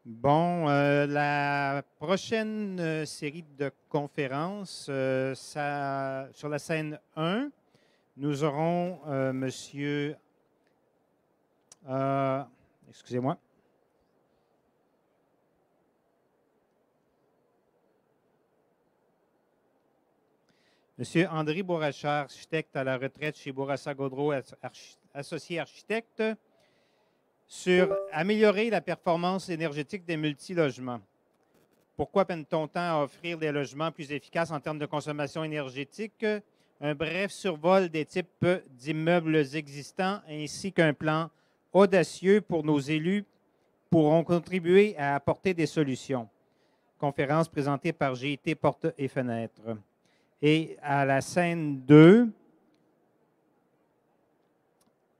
Bon, la prochaine série de conférences, sur la scène 1, nous aurons Monsieur, excusez-moi, Monsieur André Bourrachard, architecte à la retraite chez Bourassa Gaudreau, associé architecte, sur améliorer la performance énergétique des multilogements. Pourquoi peine-t-on tant à offrir des logements plus efficaces en termes de consommation énergétique? Un bref survol des types d'immeubles existants ainsi qu'un plan audacieux pour nos élus pourront contribuer à apporter des solutions. Conférence présentée par GIT Portes et Fenêtres. Et à la scène 2,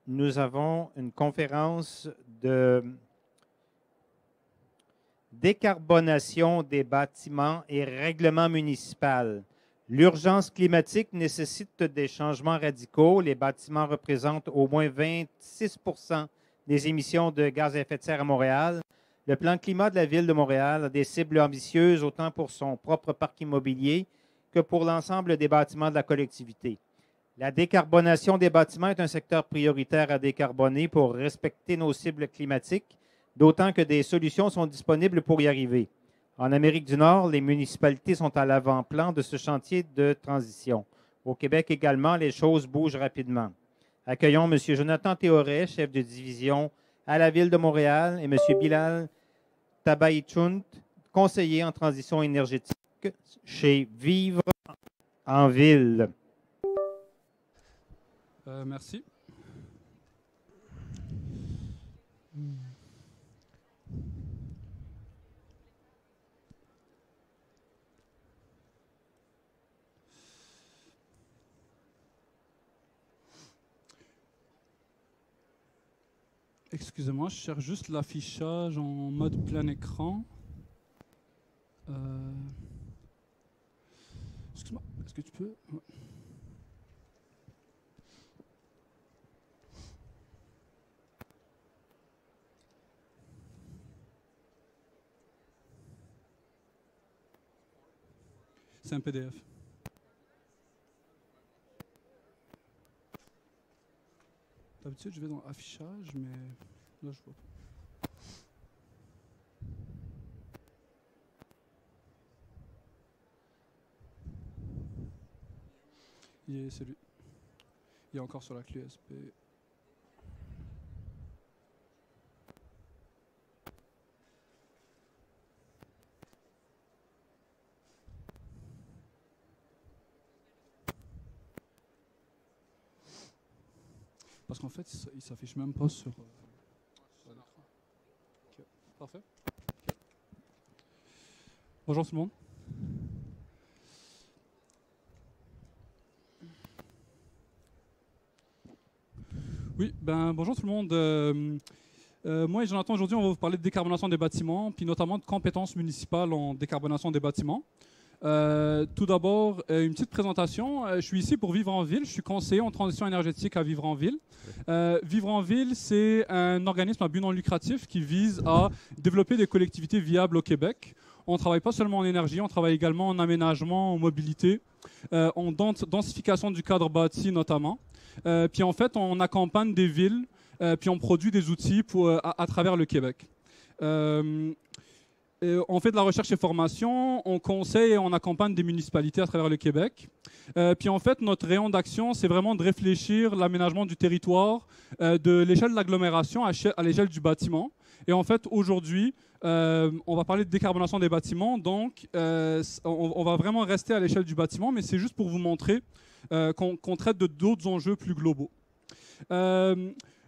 nous avons une conférence de décarbonation des bâtiments et règlements municipaux. L'urgence climatique nécessite des changements radicaux. Les bâtiments représentent au moins 26 des émissions de gaz à effet de serre à Montréal. Le plan climat de la Ville de Montréal a des cibles ambitieuses autant pour son propre parc immobilier que pour l'ensemble des bâtiments de la collectivité. La décarbonation des bâtiments est un secteur prioritaire à décarboner pour respecter nos cibles climatiques, d'autant que des solutions sont disponibles pour y arriver. En Amérique du Nord, les municipalités sont à l'avant-plan de ce chantier de transition. Au Québec également, les choses bougent rapidement. Accueillons M. Jonathan Théoret, chef de division à la Ville de Montréal, et M. Bilal Tabaïchoun, conseiller en transition énergétique chez Vivre en Ville. Merci. Excusez-moi, je cherche juste l'affichage en mode plein écran. Excuse-moi, est-ce que tu peux... Ouais. C'est un PDF. D'habitude, je vais dans affichage, mais là, je vois pas. C'est lui. Il est encore sur la clé USB. Parce qu'en fait, il ne s'affiche même pas sur l'écran. Okay. Parfait. Okay. Bonjour tout le monde. Oui, bonjour tout le monde. Moi et Jonathan, aujourd'hui, on va vous parler de décarbonation des bâtiments, puis notamment de compétences municipales en décarbonation des bâtiments. Tout d'abord, une petite présentation. Je suis ici pour Vivre en Ville. Je suis conseiller en transition énergétique à Vivre en Ville. Vivre en Ville, c'est un organisme à but non lucratif qui vise à développer des collectivités viables au Québec. On ne travaille pas seulement en énergie, on travaille également en aménagement, en mobilité, en densification du cadre bâti notamment. Puis en fait, on accompagne des villes, puis on produit des outils à travers le Québec. On fait de la recherche et formation, on conseille et on accompagne des municipalités à travers le Québec. Puis en fait, notre rayon d'action, c'est vraiment de réfléchir l'aménagement du territoire de l'échelle de l'agglomération à l'échelle du bâtiment. Et en fait, aujourd'hui, on va parler de décarbonation des bâtiments. Donc, on va vraiment rester à l'échelle du bâtiment, mais c'est juste pour vous montrer qu'on traite de d'autres enjeux plus globaux.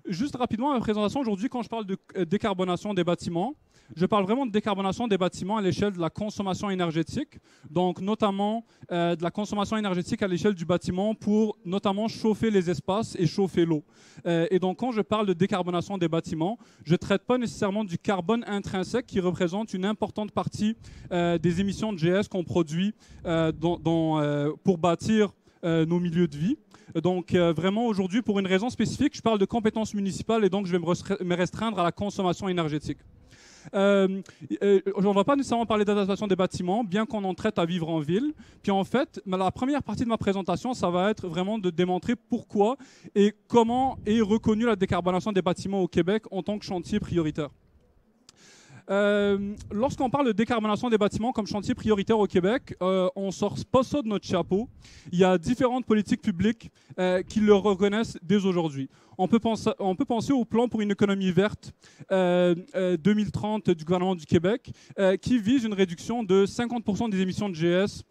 Juste rapidement, ma présentation aujourd'hui, quand je parle de décarbonation des bâtiments, je parle vraiment de décarbonation des bâtiments à l'échelle de la consommation énergétique, donc notamment de la consommation énergétique à l'échelle du bâtiment pour notamment chauffer les espaces et chauffer l'eau. Et donc quand je parle de décarbonation des bâtiments, je ne traite pas nécessairement du carbone intrinsèque qui représente une importante partie des émissions de GS qu'on produit pour bâtir nos milieux de vie. Donc vraiment aujourd'hui, pour une raison spécifique, je parle de compétences municipales et donc je vais me restreindre à la consommation énergétique. On ne va pas nécessairement parler d'adaptation des bâtiments, bien qu'on en traite à vivre en ville. Puis en fait, la première partie de ma présentation, ça va être vraiment de démontrer pourquoi et comment est reconnue la décarbonation des bâtiments au Québec en tant que chantier prioritaire. Lorsqu'on parle de décarbonation des bâtiments comme chantier prioritaire au Québec, on ne sort pas ça de notre chapeau. Il y a différentes politiques publiques qui le reconnaissent dès aujourd'hui. On peut penser au plan pour une économie verte 2030 du gouvernement du Québec qui vise une réduction de 50% des émissions de GS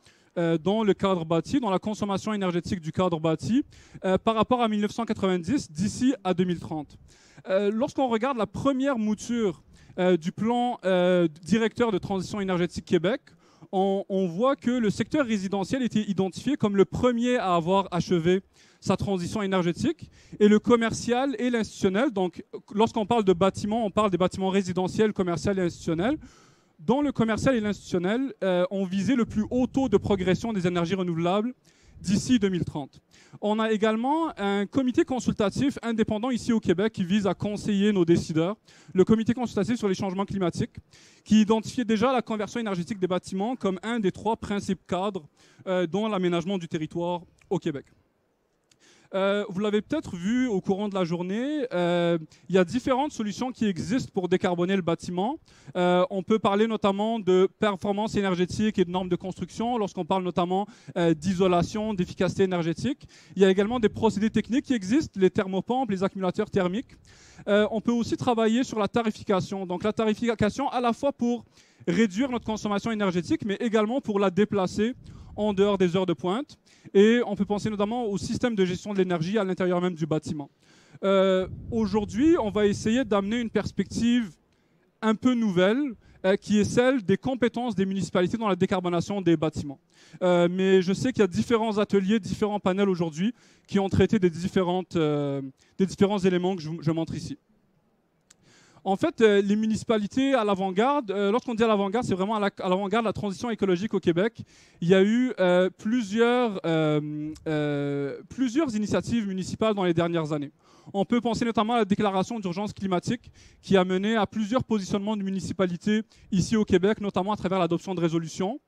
dans le cadre bâti, dans la consommation énergétique du cadre bâti, par rapport à 1990 d'ici à 2030. Lorsqu'on regarde la première mouture du plan directeur de transition énergétique Québec, on voit que le secteur résidentiel était identifié comme le premier à avoir achevé sa transition énergétique, et le commercial et l'institutionnel. Donc, lorsqu'on parle de bâtiments, on parle des bâtiments résidentiels, commerciaux et institutionnels. Dans le commercial et l'institutionnel, on visait le plus haut taux de progression des énergies renouvelables d'ici 2030. On a également un comité consultatif indépendant ici au Québec qui vise à conseiller nos décideurs, le comité consultatif sur les changements climatiques, qui identifiait déjà la conversion énergétique des bâtiments comme un des 3 principes cadres dans l'aménagement du territoire au Québec. Vous l'avez peut-être vu au courant de la journée, il y a différentes solutions qui existent pour décarboner le bâtiment. On peut parler notamment de performance énergétique et de normes de construction, lorsqu'on parle notamment d'isolation, d'efficacité énergétique. Il y a également des procédés techniques qui existent, les thermopompes, les accumulateurs thermiques. On peut aussi travailler sur la tarification. Donc la tarification à la fois pour réduire notre consommation énergétique, mais également pour la déplacer en dehors des heures de pointe. Et on peut penser notamment au système de gestion de l'énergie à l'intérieur même du bâtiment. Aujourd'hui, on va essayer d'amener une perspective un peu nouvelle, qui est celle des compétences des municipalités dans la décarbonation des bâtiments. Mais je sais qu'il y a différents ateliers, différents panels aujourd'hui qui ont traité des différents éléments que je montre ici. En fait, les municipalités à l'avant-garde, lorsqu'on dit à l'avant-garde, c'est vraiment à l'avant-garde de la transition écologique au Québec. Il y a eu plusieurs initiatives municipales dans les dernières années. On peut penser notamment à la déclaration d'urgence climatique qui a mené à plusieurs positionnements de municipalités ici au Québec, notamment à travers l'adoption de résolutions.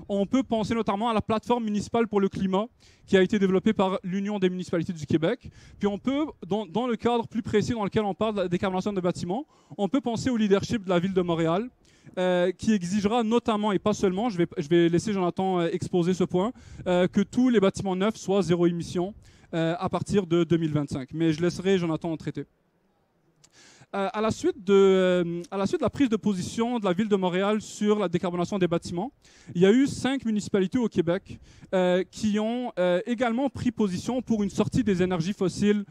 On peut penser notamment à la plateforme municipale pour le climat qui a été développée par l'Union des municipalités du Québec. Puis on peut, dans le cadre plus précis dans lequel on parle de la décarbonation des bâtiments, on peut penser au leadership de la ville de Montréal qui exigera notamment, et pas seulement, je vais laisser Jonathan exposer ce point, que tous les bâtiments neufs soient zéro émission à partir de 2025. Mais je laisserai Jonathan en traiter. À la suite de la prise de position de la ville de Montréal sur la décarbonation des bâtiments, il y a eu 5 municipalités au Québec qui ont également pris position pour une sortie des énergies fossiles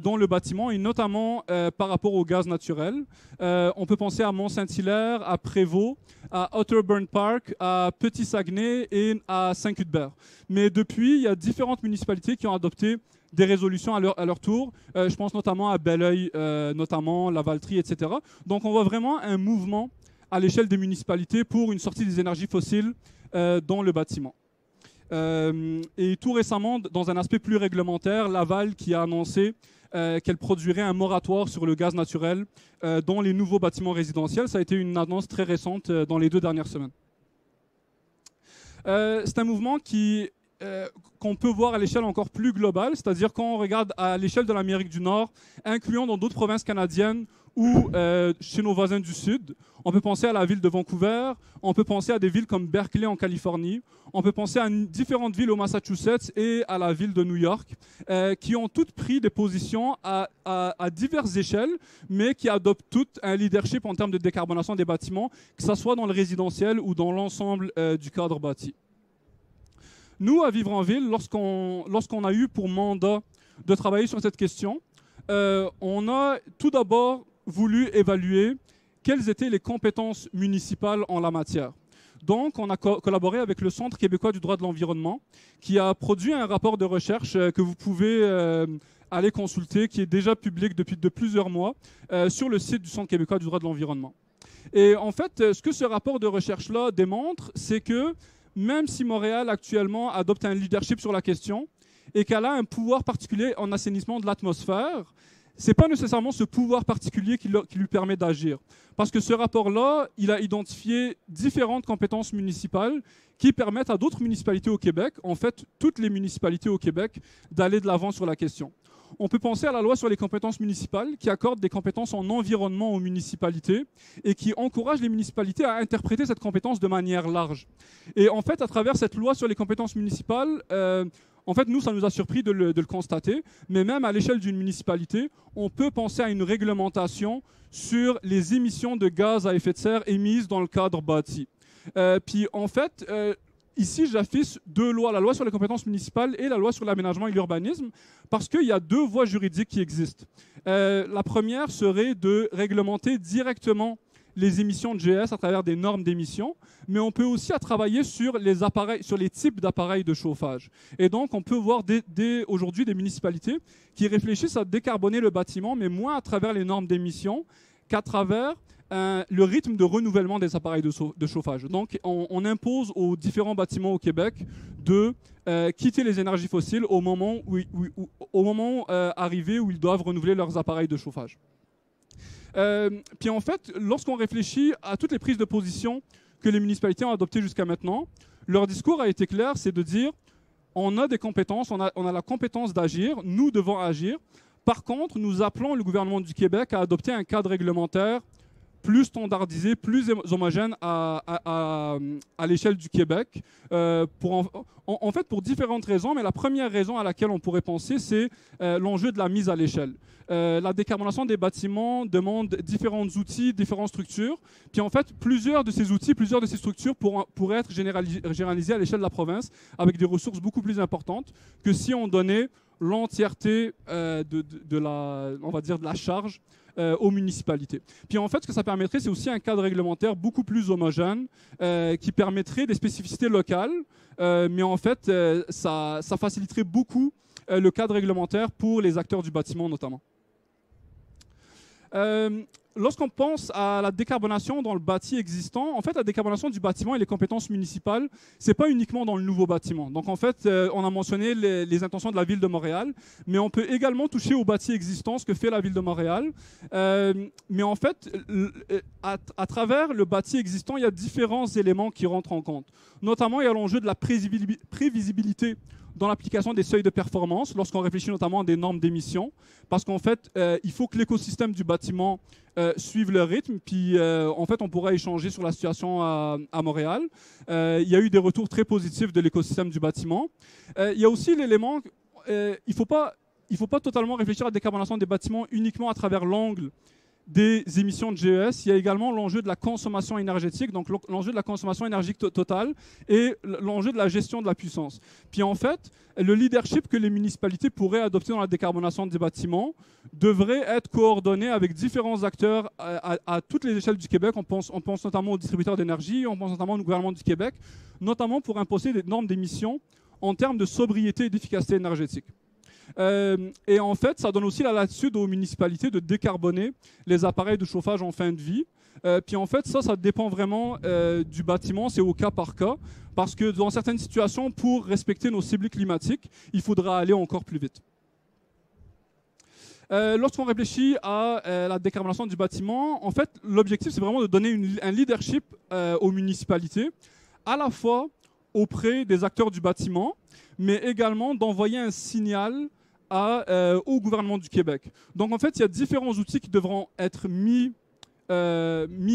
dans le bâtiment, et notamment par rapport au gaz naturel. On peut penser à Mont-Saint-Hilaire, à Prévost, à Otterburn Park, à Petit-Saguenay et à Saint-Cuthbert. Mais depuis, il y a différentes municipalités qui ont adopté des résolutions à leur tour. Je pense notamment à Belleuil, notamment Lavaltrie, etc. Donc on voit vraiment un mouvement à l'échelle des municipalités pour une sortie des énergies fossiles dans le bâtiment. Et tout récemment, dans un aspect plus réglementaire, Laval qui a annoncé qu'elle produirait un moratoire sur le gaz naturel dans les nouveaux bâtiments résidentiels. Ça a été une annonce très récente dans les 2 dernières semaines. C'est un mouvement qu'on peut voir à l'échelle encore plus globale, c'est-à-dire quand on regarde à l'échelle de l'Amérique du Nord, incluant dans d'autres provinces canadiennes ou chez nos voisins du Sud. On peut penser à la ville de Vancouver, on peut penser à des villes comme Berkeley en Californie, on peut penser à différentes villes au Massachusetts et à la ville de New York, qui ont toutes pris des positions à diverses échelles, mais qui adoptent toutes un leadership en termes de décarbonation des bâtiments, que ce soit dans le résidentiel ou dans l'ensemble du cadre bâti. Nous, à Vivre en Ville, lorsqu'on a eu pour mandat de travailler sur cette question, on a tout d'abord voulu évaluer quelles étaient les compétences municipales en la matière. Donc, on a collaboré avec le Centre québécois du droit de l'environnement, qui a produit un rapport de recherche que vous pouvez aller consulter, qui est déjà public depuis plusieurs mois, sur le site du Centre québécois du droit de l'environnement. Et en fait, ce que ce rapport de recherche-là démontre, c'est que même si Montréal actuellement adopte un leadership sur la question et qu'elle a un pouvoir particulier en assainissement de l'atmosphère, ce n'est pas nécessairement ce pouvoir particulier qui lui permet d'agir. Parce que ce rapport-là, il a identifié différentes compétences municipales qui permettent à d'autres municipalités au Québec, en fait toutes les municipalités au Québec, d'aller de l'avant sur la question. On peut penser à la loi sur les compétences municipales qui accorde des compétences en environnement aux municipalités et qui encourage les municipalités à interpréter cette compétence de manière large. Et en fait, à travers cette loi sur les compétences municipales, en fait, nous, ça nous a surpris de le constater, mais même à l'échelle d'une municipalité, on peut penser à une réglementation sur les émissions de gaz à effet de serre émises dans le cadre bâti. Puis en fait, ici, j'affiche deux lois, la loi sur les compétences municipales et la loi sur l'aménagement et l'urbanisme, parce qu'il y a deux voies juridiques qui existent. La première serait de réglementer directement les émissions de GES à travers des normes d'émissions, mais on peut aussi travailler sur les appareils, sur les types d'appareils de chauffage. Et donc, on peut voir aujourd'hui des municipalités qui réfléchissent à décarboner le bâtiment, mais moins à travers les normes d'émissions qu'à travers le rythme de renouvellement des appareils de chauffage. Donc, on impose aux différents bâtiments au Québec de quitter les énergies fossiles au moment arrivé où ils doivent renouveler leurs appareils de chauffage. Puis en fait, lorsqu'on réfléchit à toutes les prises de position que les municipalités ont adoptées jusqu'à maintenant, leur discours a été clair, c'est de dire on a des compétences, on a la compétence d'agir, nous devons agir. Par contre, nous appelons le gouvernement du Québec à adopter un cadre réglementaire plus standardisé, plus homogène à l'échelle du Québec, en fait pour différentes raisons, mais la première raison à laquelle on pourrait penser, c'est l'enjeu de la mise à l'échelle. La décarbonation des bâtiments demande différents outils, différentes structures, puis en fait plusieurs de ces outils, plusieurs de ces structures pourraient être généralisées à l'échelle de la province avec des ressources beaucoup plus importantes que si on donnait l'entièreté de la charge aux municipalités. Puis en fait, ce que ça permettrait, c'est aussi un cadre réglementaire beaucoup plus homogène qui permettrait des spécificités locales, mais en fait, ça faciliterait beaucoup le cadre réglementaire pour les acteurs du bâtiment notamment. Lorsqu'on pense à la décarbonation dans le bâti existant, en fait, la décarbonation du bâtiment et les compétences municipales, c'est pas uniquement dans le nouveau bâtiment. Donc, en fait, on a mentionné les intentions de la Ville de Montréal, mais on peut également toucher au bâti existant, ce que fait la Ville de Montréal. Mais en fait, à travers le bâti existant, il y a différents éléments qui rentrent en compte. Notamment, il y a l'enjeu de la prévisibilité dans l'application des seuils de performance, lorsqu'on réfléchit notamment à des normes d'émission, parce qu'en fait, il faut que l'écosystème du bâtiment suive le rythme, puis en fait, on pourra échanger sur la situation à Montréal. Il y a eu des retours très positifs de l'écosystème du bâtiment. Il y a aussi l'élément, il ne faut pas totalement réfléchir à la décarbonation des bâtiments uniquement à travers l'angle des émissions de GES. Il y a également l'enjeu de la consommation énergétique, donc l'enjeu de la consommation énergétique totale et l'enjeu de la gestion de la puissance. Puis en fait, le leadership que les municipalités pourraient adopter dans la décarbonation des bâtiments devrait être coordonné avec différents acteurs à toutes les échelles du Québec. On pense notamment aux distributeurs d'énergie, on pense notamment au gouvernement du Québec, notamment pour imposer des normes d'émissions en termes de sobriété et d'efficacité énergétique. Et en fait, ça donne aussi la latitude aux municipalités de décarboner les appareils de chauffage en fin de vie. Puis en fait, ça dépend vraiment du bâtiment, c'est au cas par cas, parce que dans certaines situations, pour respecter nos cibles climatiques, il faudra aller encore plus vite. Lorsqu'on réfléchit à la décarbonation du bâtiment, en fait, l'objectif, c'est vraiment de donner un leadership aux municipalités, à la fois auprès des acteurs du bâtiment, mais également d'envoyer un signal au gouvernement du Québec. Donc en fait, il y a différents outils qui devront être mis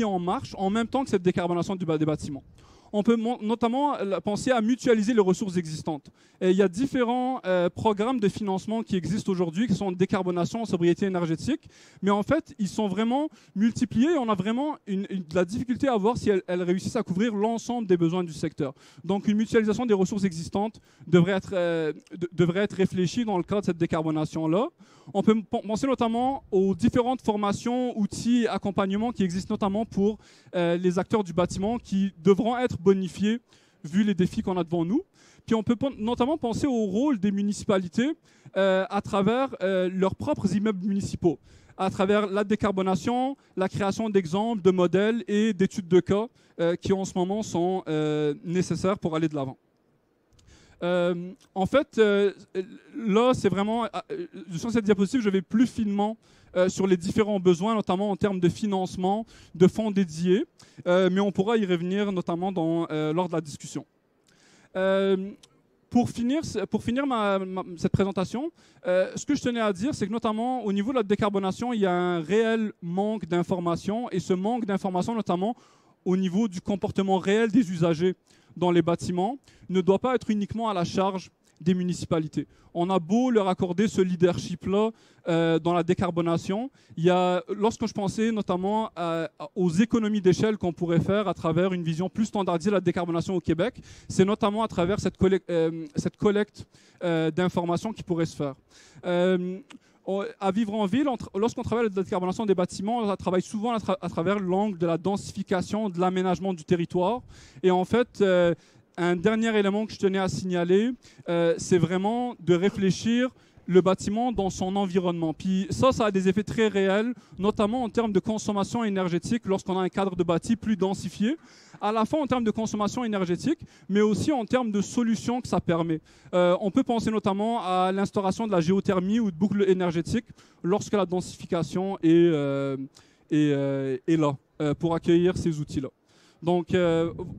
en marche en même temps que cette décarbonation des bâtiments. On peut notamment penser à mutualiser les ressources existantes. Et il y a différents programmes de financement qui existent aujourd'hui, qui sont décarbonation, sobriété énergétique, mais en fait, ils sont vraiment multipliés et on a vraiment de la difficulté à voir si elles réussissent à couvrir l'ensemble des besoins du secteur. Donc, une mutualisation des ressources existantes devrait être réfléchie dans le cadre de cette décarbonation-là. On peut penser notamment aux différentes formations, outils, accompagnements qui existent notamment pour les acteurs du bâtiment qui devront être bonifiés vu les défis qu'on a devant nous. Puis on peut notamment penser au rôle des municipalités à travers leurs propres immeubles municipaux, à travers la décarbonation, la création d'exemples, de modèles et d'études de cas qui en ce moment sont nécessaires pour aller de l'avant. En fait, là, c'est vraiment, sur cette diapositive, je vais plus finement sur les différents besoins, notamment en termes de financement, de fonds dédiés, mais on pourra y revenir notamment lors de la discussion. Pour finir cette présentation, ce que je tenais à dire, c'est que notamment au niveau de la décarbonation, il y a un réel manque d'informations, et ce manque d'informations, notamment au niveau du comportement réel des usagers dans les bâtiments, ne doit pas être uniquement à la charge des municipalités. On a beau leur accorder ce leadership-là dans la décarbonation. Lorsque je pensais notamment aux économies d'échelle qu'on pourrait faire à travers une vision plus standardisée de la décarbonation au Québec, c'est notamment à travers cette collecte d'informations qui pourrait se faire. À Vivre en Ville, lorsqu'on travaille la décarbonation des bâtiments, on travaille souvent à travers l'angle de la densification, de l'aménagement du territoire. Et en fait, un dernier élément que je tenais à signaler, c'est vraiment de réfléchir le bâtiment dans son environnement. Puis ça a des effets très réels, notamment en termes de consommation énergétique lorsqu'on a un cadre de bâti plus densifié, à la fois en termes de consommation énergétique, mais aussi en termes de solutions que ça permet. On peut penser notamment à l'instauration de la géothermie ou de boucles énergétiques lorsque la densification est là pour accueillir ces outils-là. Donc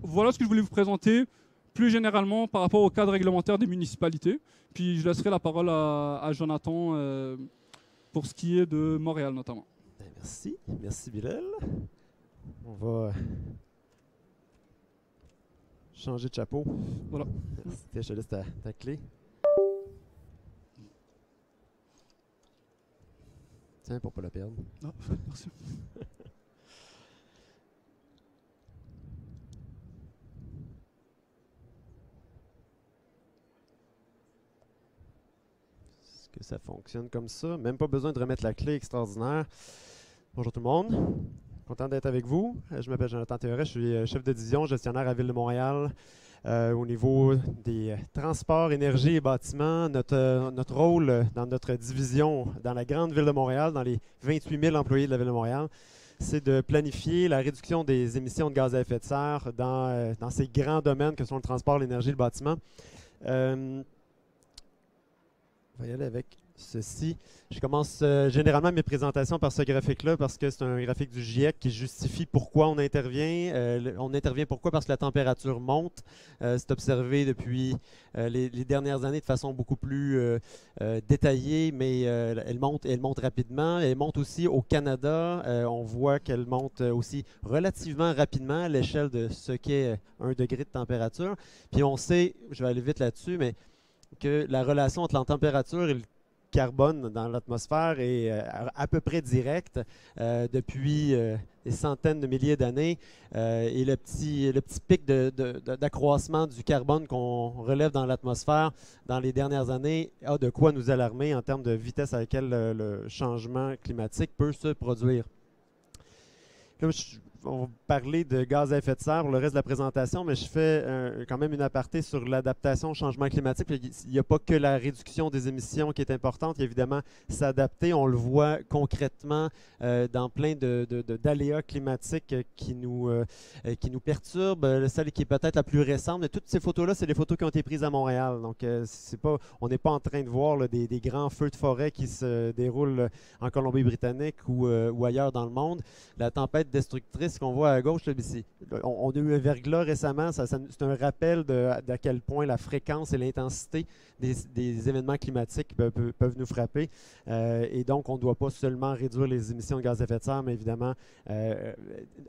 voilà ce que je voulais vous présenter plus généralement par rapport au cadre réglementaire des municipalités. Puis je laisserai la parole à Jonathan pour ce qui est de Montréal notamment. Merci Bilal. On va changer de chapeau. Voilà. Je te laisse ta clé. Tiens, pour ne pas la perdre. Ah, merci. Que ça fonctionne comme ça. Même pas besoin de remettre la clé, extraordinaire. Bonjour tout le monde. Content d'être avec vous. Je m'appelle Jonathan Théoret, je suis chef de division, gestionnaire à Ville de Montréal. Au niveau des transports, énergie et bâtiments, notre rôle dans notre division dans la grande Ville de Montréal, dans les 28 000 employés de la Ville de Montréal, c'est de planifier la réduction des émissions de gaz à effet de serre dans ces grands domaines que sont le transport, l'énergie et le bâtiment. On va y aller avec ceci. Je commence généralement mes présentations par ce graphique-là parce que c'est un graphique du GIEC qui justifie pourquoi on intervient. On intervient pourquoi? Parce que la température monte. C'est observé depuis les dernières années de façon beaucoup plus détaillée, mais elle monte rapidement. Elle monte aussi au Canada. On voit qu'elle monte aussi relativement rapidement à l'échelle de ce qu'est 1 degré de température. Puis on sait, je vais aller vite là-dessus, mais que la relation entre la température et le carbone dans l'atmosphère est à peu près directe depuis des centaines de milliers d'années. Et le petit pic d'accroissement du carbone qu'on relève dans l'atmosphère dans les dernières années a de quoi nous alarmer en termes de vitesse à laquelle le changement climatique peut se produire. Comme on va parler de gaz à effet de serre pour le reste de la présentation, mais je fais quand même une aparté sur l'adaptation au changement climatique. Il n'y a pas que la réduction des émissions qui est importante, il y a évidemment s'adapter. On le voit concrètement dans plein d'aléas climatiques qui nous perturbent. Celle qui est peut-être la plus récente, mais toutes ces photos-là, c'est des photos qui ont été prises à Montréal. Donc, on n'est pas en train de voir là, des grands feux de forêt qui se déroulent en Colombie-Britannique ou ailleurs dans le monde. La tempête destructrice qu'on voit à gauche, là, on a eu un verglas récemment. C'est un rappel d'à quel point la fréquence et l'intensité des événements climatiques peuvent nous frapper. Et donc, on ne doit pas seulement réduire les émissions de gaz à effet de serre, mais évidemment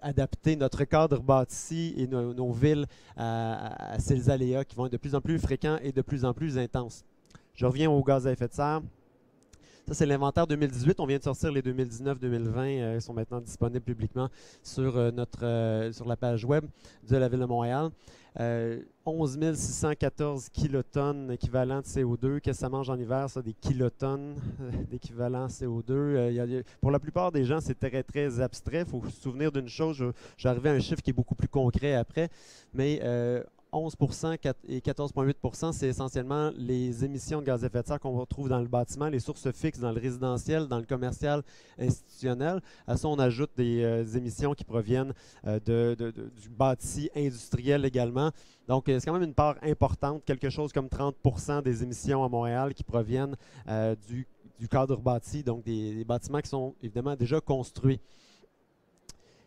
adapter notre cadre bâti et nos villes à ces aléas qui vont être de plus en plus fréquents et de plus en plus intenses. Je reviens au gaz à effet de serre. Ça, c'est l'inventaire 2018. On vient de sortir les 2019-2020. Ils sont maintenant disponibles publiquement sur la page web de la Ville de Montréal. 11 614 kilotonnes équivalent de CO2. Qu'est-ce que ça mange en hiver, ça? Des kilotonnes d'équivalent CO2. Pour la plupart des gens, c'est très, très abstrait. Il faut se souvenir d'une chose. J'arrive à un chiffre qui est beaucoup plus concret après. Mais 11% et 14,8%, c'est essentiellement les émissions de gaz à effet de serre qu'on retrouve dans le bâtiment, les sources fixes dans le résidentiel, dans le commercial, institutionnel. À ça, on ajoute des émissions qui proviennent du bâti industriel également. Donc, c'est quand même une part importante, quelque chose comme 30% des émissions à Montréal qui proviennent du cadre bâti, donc des bâtiments qui sont évidemment déjà construits.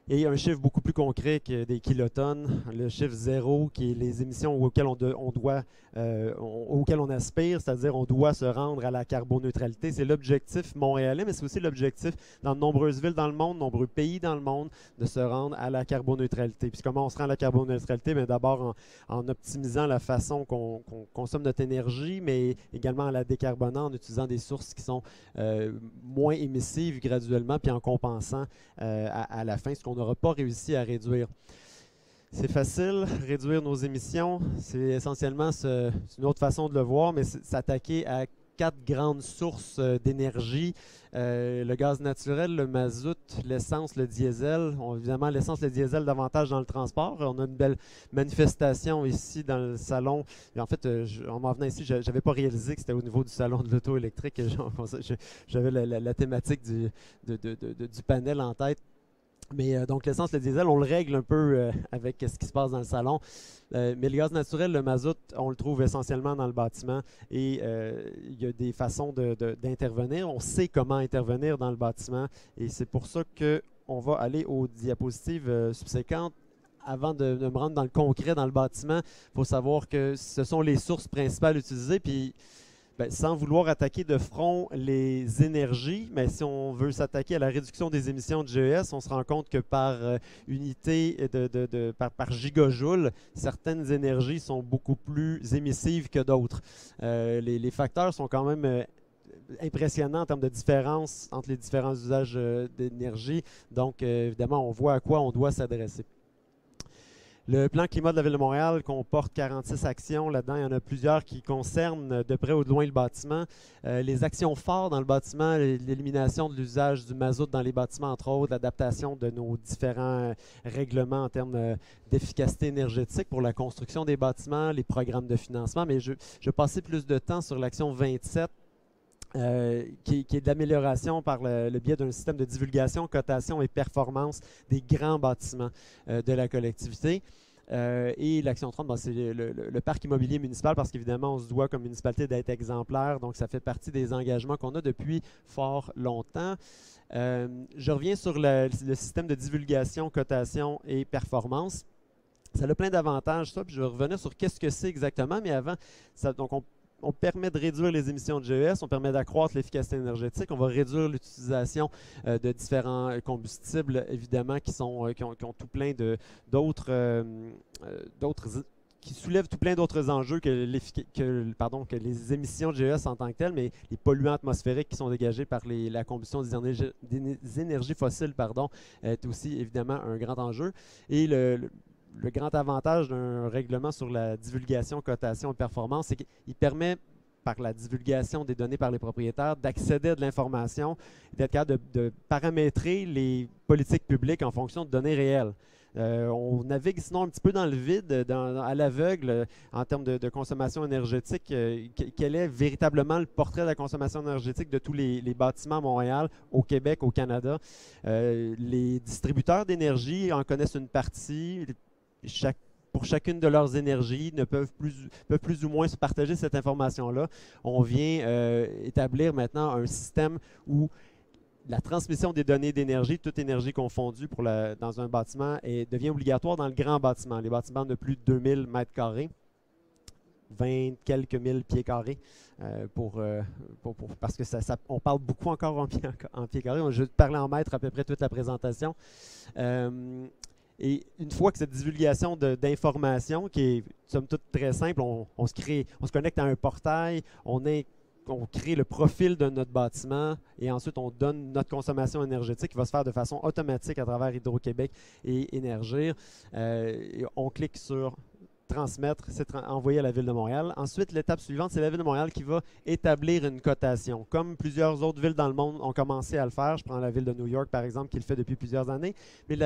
Et un chiffre beaucoup plus concret que des kilotonnes, le chiffre 0, qui est les émissions auxquelles auxquelles on aspire, c'est-à-dire on doit se rendre à la carboneutralité. C'est l'objectif montréalais, mais c'est aussi l'objectif dans de nombreuses villes dans le monde, nombreux pays dans le monde, de se rendre à la carboneutralité. Puis comment on se rend à la carboneutralité? Bien, d'abord en optimisant la façon qu'on consomme notre énergie, mais également en la décarbonant, en utilisant des sources qui sont moins émissives graduellement, puis en compensant à la fin ce qu'on n'aura pas réussi à réduire. C'est facile, réduire nos émissions. C'est essentiellement une autre façon de le voir, mais c'est s'attaquer à 4 grandes sources d'énergie. Le gaz naturel, le mazout, l'essence, le diesel. Évidemment, l'essence, le diesel, davantage dans le transport. On a une belle manifestation ici dans le salon. Et en fait, en m'en venant ici, je n'avais pas réalisé que c'était au niveau du salon de l'auto électrique. J'avais la thématique du panel en tête. Mais donc l'essence, le diesel, on le règle un peu avec ce qui se passe dans le salon. Mais le gaz naturel, le mazout, on le trouve essentiellement dans le bâtiment. Et il y a des façons d'intervenir. On sait comment intervenir dans le bâtiment. Et c'est pour ça qu'on va aller aux diapositives subséquentes. Avant de me rendre dans le concret dans le bâtiment, il faut savoir que ce sont les sources principales utilisées. Puis, sans vouloir attaquer de front les énergies, mais si on veut s'attaquer à la réduction des émissions de GES, on se rend compte que par unité, par gigajoule, certaines énergies sont beaucoup plus émissives que d'autres. Les facteurs sont quand même impressionnants en termes de différence entre les différents usages d'énergie. Donc, évidemment, on voit à quoi on doit s'adresser. Le plan climat de la Ville de Montréal comporte 46 actions. Là-dedans, il y en a plusieurs qui concernent de près ou de loin le bâtiment. Les actions phares dans le bâtiment, l'élimination de l'usage du mazout dans les bâtiments, entre autres, l'adaptation de nos différents règlements en termes d'efficacité énergétique pour la construction des bâtiments, les programmes de financement. Mais je vais passer plus de temps sur l'action 27. Qui est de l'amélioration par le biais d'un système de divulgation, cotation et performance des grands bâtiments de la collectivité. Et l'action 30, c'est le parc immobilier municipal parce qu'évidemment, on se doit comme municipalité d'être exemplaire. Donc, ça fait partie des engagements qu'on a depuis fort longtemps. Je reviens sur le système de divulgation, cotation et performance. Ça a plein d'avantages, ça. Puis je vais revenir sur qu'est-ce que c'est exactement. Mais avant, donc on permet de réduire les émissions de GES, on permet d'accroître l'efficacité énergétique, on va réduire l'utilisation de différents combustibles, évidemment, qui ont tout plein qui soulèvent tout plein d'autres enjeux que les émissions de GES en tant que telles, mais les polluants atmosphériques qui sont dégagés par la combustion des énergies fossiles est aussi évidemment un grand enjeu. Et le grand avantage d'un règlement sur la divulgation, cotation et performance, c'est qu'il permet, par la divulgation des données par les propriétaires, d'accéder à de l'information, d'être capable de paramétrer les politiques publiques en fonction de données réelles. On navigue sinon un petit peu dans le vide, à l'aveugle, en termes de consommation énergétique. Quel est véritablement le portrait de la consommation énergétique de tous les bâtiments à Montréal, au Québec, au Canada? Les distributeurs d'énergie en connaissent une partie. Pour chacune de leurs énergies, peuvent plus ou moins se partager cette information-là. On vient établir maintenant un système où la transmission des données d'énergie, toute énergie confondue dans un bâtiment, devient obligatoire dans le grand bâtiment. Les bâtiments de plus de 2000 mètres carrés, 20 quelques mille pieds carrés, parce que on parle beaucoup encore en pieds carrés. Je vais parler en mètres à peu près toute la présentation. Et une fois que cette divulgation d'informations, qui est somme toute très simple, on se connecte à un portail, on crée le profil de notre bâtiment et ensuite on donne notre consommation énergétique qui va se faire de façon automatique à travers Hydro-Québec et Énergir. Et on clique sur transmettre, c'est envoyé à la Ville de Montréal. Ensuite, l'étape suivante, c'est la Ville de Montréal qui va établir une cotation. Comme plusieurs autres villes dans le monde ont commencé à le faire, je prends la Ville de New York, par exemple, qui le fait depuis plusieurs années, mais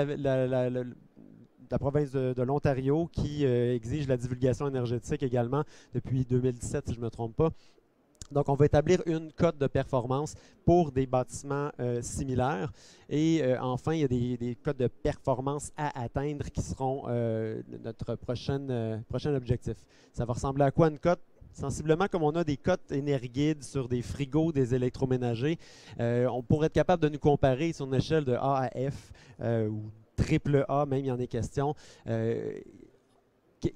la province de l'Ontario qui exige la divulgation énergétique également depuis 2017, si je ne me trompe pas. Donc, on va établir une cote de performance pour des bâtiments similaires. Et enfin, il y a des cotes de performance à atteindre qui seront notre prochain objectif. Ça va ressembler à quoi une cote? Sensiblement comme on a des cotes Énerguides sur des frigos, des électroménagers, on pourrait être capable de nous comparer sur une échelle de A à F ou triple A, même il y en est question.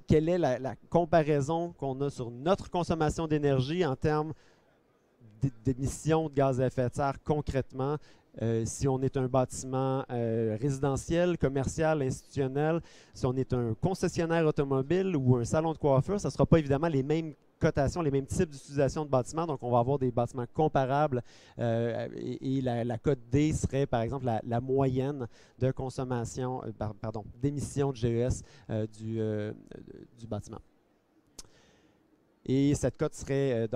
Quelle est la comparaison qu'on a sur notre consommation d'énergie en termes d'émissions de gaz à effet de serre concrètement, si on est un bâtiment résidentiel, commercial, institutionnel, si on est un concessionnaire automobile ou un salon de coiffure, ça ne sera pas évidemment les mêmes cotations, les mêmes types d'utilisation de bâtiments. Donc, on va avoir des bâtiments comparables et la cote D serait, par exemple, la moyenne de consommation, d'émissions de GES du bâtiment. Et cette cote serait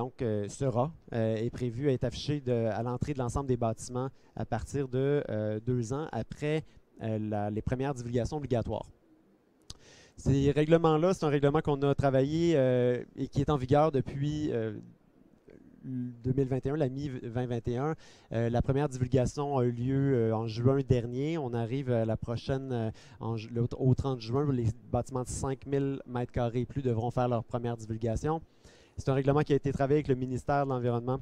est prévue à être affichée à l'entrée de l'ensemble des bâtiments à partir de 2 ans après les premières divulgations obligatoires. Ces règlements-là, c'est un règlement qu'on a travaillé et qui est en vigueur depuis 2021, la mi-2021. La première divulgation a eu lieu en juin dernier. On arrive à la prochaine, au 30 juin. Les bâtiments de 5000 m² et plus devront faire leur première divulgation. C'est un règlement qui a été travaillé avec le ministère de l'Environnement,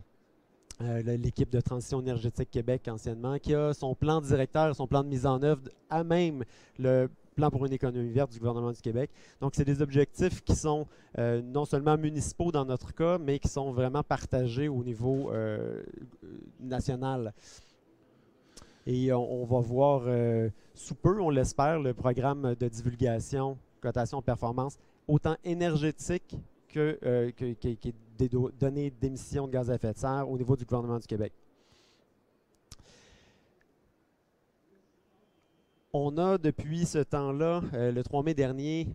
l'équipe de Transition énergétique Québec anciennement, qui a son plan directeur, son plan de mise en œuvre à même le plan pour une économie verte du gouvernement du Québec. Donc, c'est des objectifs qui sont non seulement municipaux dans notre cas, mais qui sont vraiment partagés au niveau national. Et on va voir sous peu, on l'espère, le programme de divulgation, cotation, performance, autant énergétique que des données d'émissions de gaz à effet de serre au niveau du gouvernement du Québec. On a depuis ce temps-là, le 3 mai dernier,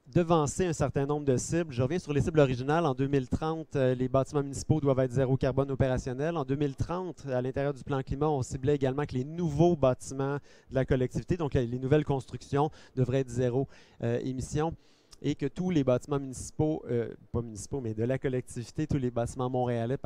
devancé un certain nombre de cibles. Je reviens sur les cibles originales. En 2030, les bâtiments municipaux doivent être zéro carbone opérationnel. En 2030, à l'intérieur du plan climat, on ciblait également que les nouveaux bâtiments de la collectivité, donc les nouvelles constructions, devraient être zéro émission. Et que tous les bâtiments municipaux, pas municipaux, mais de la collectivité, tous les bâtiments montréalais,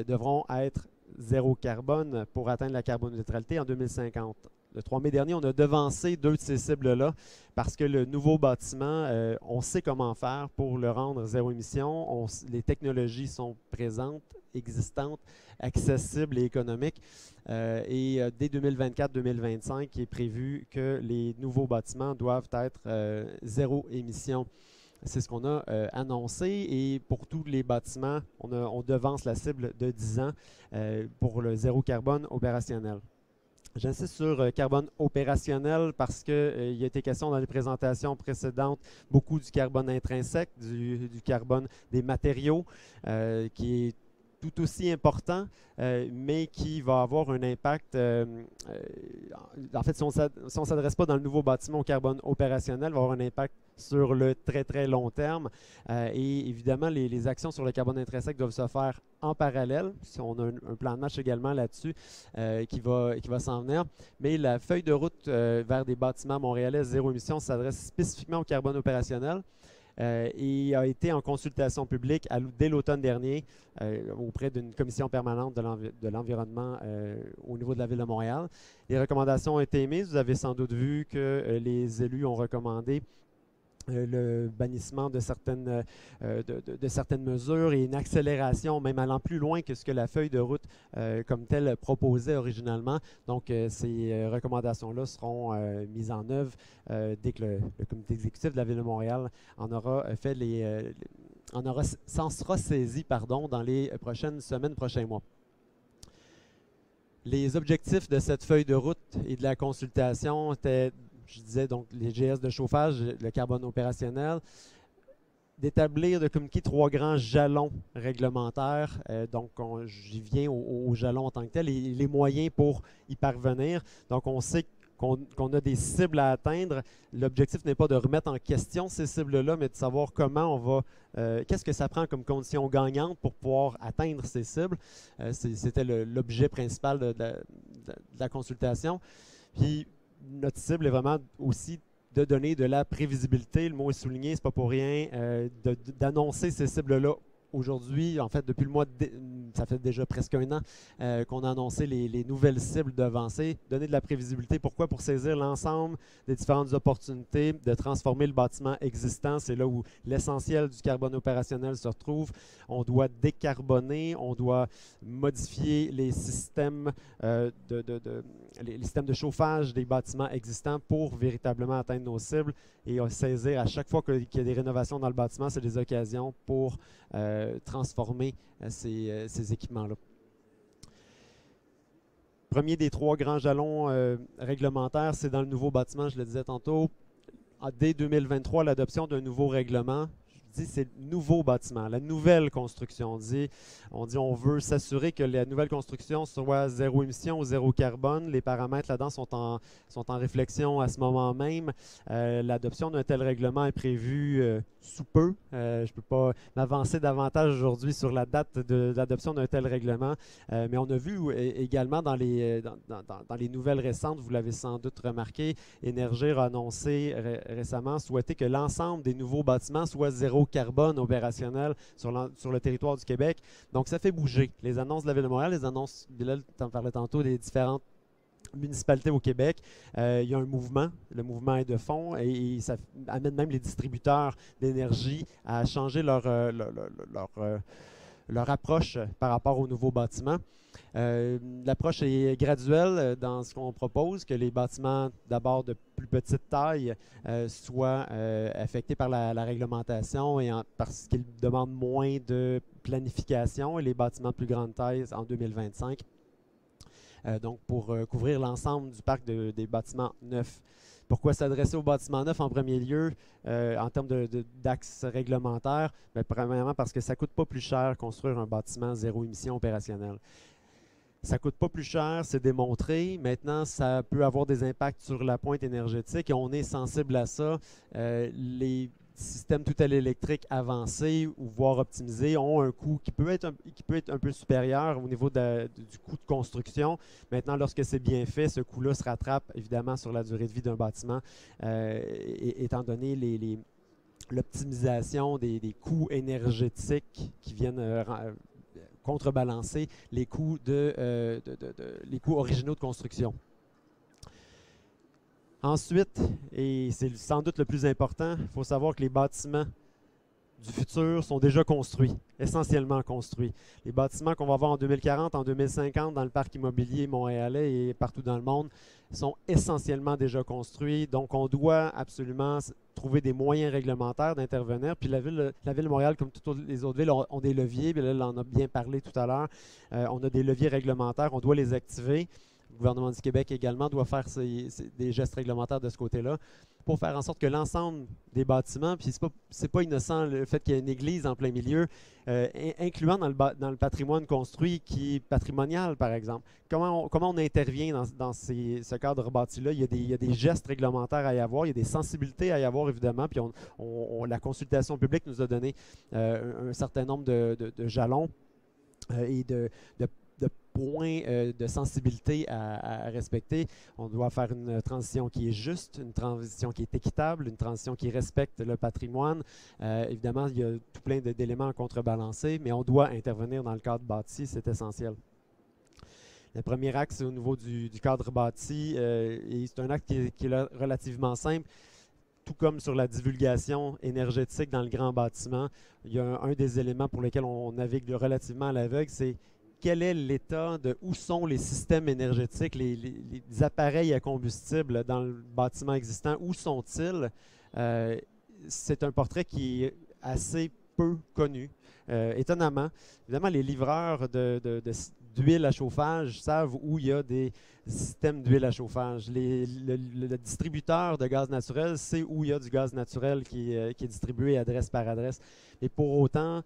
devront être zéro carbone pour atteindre la carboneutralité en 2050. Le 3 mai dernier, on a devancé 2 de ces cibles-là parce que le nouveau bâtiment, on sait comment faire pour le rendre zéro émission. Les technologies sont présentes, existantes, accessibles et économiques. Et dès 2024-2025, il est prévu que les nouveaux bâtiments doivent être zéro émission. C'est ce qu'on a annoncé. Et pour tous les bâtiments, on devance la cible de 10 ans pour le zéro carbone opérationnel. J'insiste sur carbone opérationnel parce qu'il y a été question dans les présentations précédentes beaucoup du carbone intrinsèque, du carbone des matériaux, qui est tout aussi important, mais qui va avoir un impact. En fait, si on ne s'adresse pas dans le nouveau bâtiment au carbone opérationnel, va avoir un impact sur le très, très long terme. Et évidemment, les actions sur le carbone intrinsèque doivent se faire en parallèle. On a un plan de match également là-dessus qui va s'en venir. Mais la feuille de route vers des bâtiments montréalais zéro émission s'adresse spécifiquement au carbone opérationnel. Et a été en consultation publique dès l'automne dernier auprès d'une commission permanente de l'environnement au niveau de la Ville de Montréal. Les recommandations ont été émises. Vous avez sans doute vu que les élus ont recommandé le bannissement de certaines mesures et une accélération, même allant plus loin que ce que la feuille de route comme telle proposait originalement. Donc, ces recommandations-là seront mises en œuvre dès que le comité exécutif de la Ville de Montréal s'en sera saisi dans les prochaines semaines, prochains mois. Les objectifs de cette feuille de route et de la consultation étaient, je disais, donc les GS de chauffage, le carbone opérationnel, d'établir, de communiquer 3 grands jalons réglementaires. Donc, j'y viens aux jalons en tant que tels et les moyens pour y parvenir. Donc, on sait qu'on a des cibles à atteindre. L'objectif n'est pas de remettre en question ces cibles-là, mais de savoir comment on va, qu'est-ce que ça prend comme condition gagnante pour pouvoir atteindre ces cibles. C'était l'objet principal de la consultation. Puis, notre cible est vraiment aussi de donner de la prévisibilité. Le mot est souligné, c'est pas pour rien, d'annoncer ces cibles-là aujourd'hui. En fait, depuis le mois ça fait déjà presque un an qu'on a annoncé les nouvelles cibles d'avancée. Donner de la prévisibilité. Pourquoi? Pour saisir l'ensemble des différentes opportunités de transformer le bâtiment existant. C'est là où l'essentiel du carbone opérationnel se retrouve. On doit décarboner, on doit modifier les systèmes les systèmes de chauffage des bâtiments existants pour véritablement atteindre nos cibles et saisir à chaque fois qu'il y a des rénovations dans le bâtiment, c'est des occasions pour transformer ces équipements-là. Premier des 3 grands jalons réglementaires, c'est dans le nouveau bâtiment, je le disais tantôt. Dès 2023, l'adoption d'un nouveau règlement. Je dis c'est le nouveau bâtiment, la nouvelle construction. On veut s'assurer que la nouvelle construction soit zéro émission ou zéro carbone. Les paramètres là-dedans sont en réflexion à ce moment même. L'adoption d'un tel règlement est prévue sous peu. Je ne peux pas m'avancer davantage aujourd'hui sur la date de l'adoption d'un tel règlement, mais on a vu également dans les nouvelles récentes, vous l'avez sans doute remarqué, Énergir a annoncé récemment souhaiter que l'ensemble des nouveaux bâtiments soient zéro carbone opérationnel sur le territoire du Québec. Donc, ça fait bouger. Les annonces de la Ville de Montréal, les annonces, Bilal t'en parlais tantôt, des différentes municipalités au Québec, il y a un mouvement. Le mouvement est de fond et ça amène même les distributeurs d'énergie à changer leur approche par rapport aux nouveaux bâtiments. L'approche est graduelle dans ce qu'on propose, que les bâtiments d'abord de plus petite taille soient affectés par la réglementation et parce qu'ils demandent moins de planification, et les bâtiments de plus grande taille en 2025. Donc, pour couvrir l'ensemble du parc des bâtiments neufs. Pourquoi s'adresser aux bâtiments neufs en premier lieu en termes d'axes réglementaires? Bien, premièrement, parce que ça ne coûte pas plus cher construire un bâtiment zéro émission opérationnel. Ça ne coûte pas plus cher, c'est démontré. Maintenant, ça peut avoir des impacts sur la pointe énergétique et on est sensible à ça. Les systèmes tout à l'électrique avancés ou voire optimisés ont un coût qui peut être un peu supérieur au niveau du coût de construction. Maintenant, lorsque c'est bien fait, ce coût-là se rattrape évidemment sur la durée de vie d'un bâtiment, étant donné l'optimisation des coûts énergétiques qui viennent contrebalancer les coûts les coûts originaux de construction. Ensuite, et c'est sans doute le plus important, il faut savoir que les bâtiments du futur sont déjà construits, essentiellement construits. Les bâtiments qu'on va avoir en 2040, en 2050 dans le parc immobilier montréalais et partout dans le monde sont essentiellement déjà construits. Donc, on doit absolument trouver des moyens réglementaires d'intervenir. Puis la ville de Montréal, comme toutes les autres villes, ont des leviers. Puis là, on en a bien parlé tout à l'heure. On a des leviers réglementaires, on doit les activer. Le gouvernement du Québec également doit faire des gestes réglementaires de ce côté-là pour faire en sorte que l'ensemble des bâtiments, puis c'est pas innocent le fait qu'il y ait une église en plein milieu, incluant dans le patrimoine construit qui est patrimonial, par exemple. Comment on intervient dans ce cadre bâti-là? Il y a des gestes réglementaires à y avoir, il y a des sensibilités à y avoir, évidemment, puis la consultation publique nous a donné un certain nombre de jalons et de points de sensibilité à respecter. On doit faire une transition qui est juste, une transition qui est équitable, une transition qui respecte le patrimoine. Évidemment, il y a tout plein d'éléments à contrebalancer, mais on doit intervenir dans le cadre bâti, c'est essentiel. Le premier axe au niveau du cadre bâti, et c'est un acte qui est relativement simple. Tout comme sur la divulgation énergétique dans le grand bâtiment, il y a un des éléments pour lesquels on navigue relativement à l'aveugle, c'est quel est l'état où sont les systèmes énergétiques, les appareils à combustible dans le bâtiment existant, où sont-ils? C'est un portrait qui est assez peu connu. Étonnamment, évidemment, les livreurs d'huile à chauffage savent où il y a des systèmes d'huile à chauffage. Le distributeur de gaz naturel sait où il y a du gaz naturel qui est distribué adresse par adresse. Et pour autant,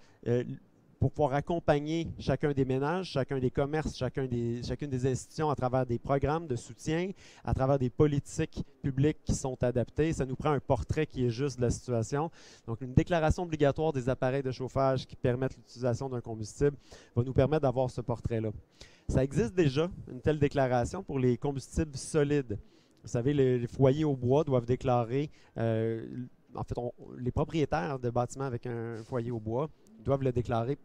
pour pouvoir accompagner chacun des ménages, chacun des commerces, chacune des institutions à travers des programmes de soutien, à travers des politiques publiques qui sont adaptées. Ça nous prend un portrait qui est juste de la situation. Donc, une déclaration obligatoire des appareils de chauffage qui permettent l'utilisation d'un combustible va nous permettre d'avoir ce portrait-là. Ça existe déjà, une telle déclaration, pour les combustibles solides. Vous savez, les foyers au bois doivent déclarer, en fait, les propriétaires de bâtiments avec un foyer au bois doivent le déclarer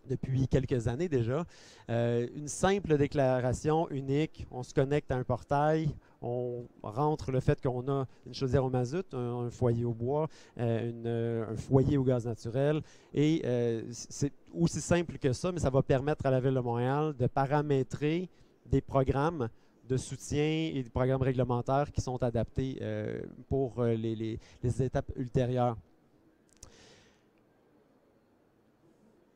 depuis quelques années déjà. Une simple déclaration unique, on se connecte à un portail, on rentre le fait qu'on a une chaudière au mazout, un foyer au bois, un foyer au gaz naturel, et c'est aussi simple que ça, mais ça va permettre à la Ville de Montréal de paramétrer des programmes de soutien et des programmes réglementaires qui sont adaptés pour les étapes ultérieures.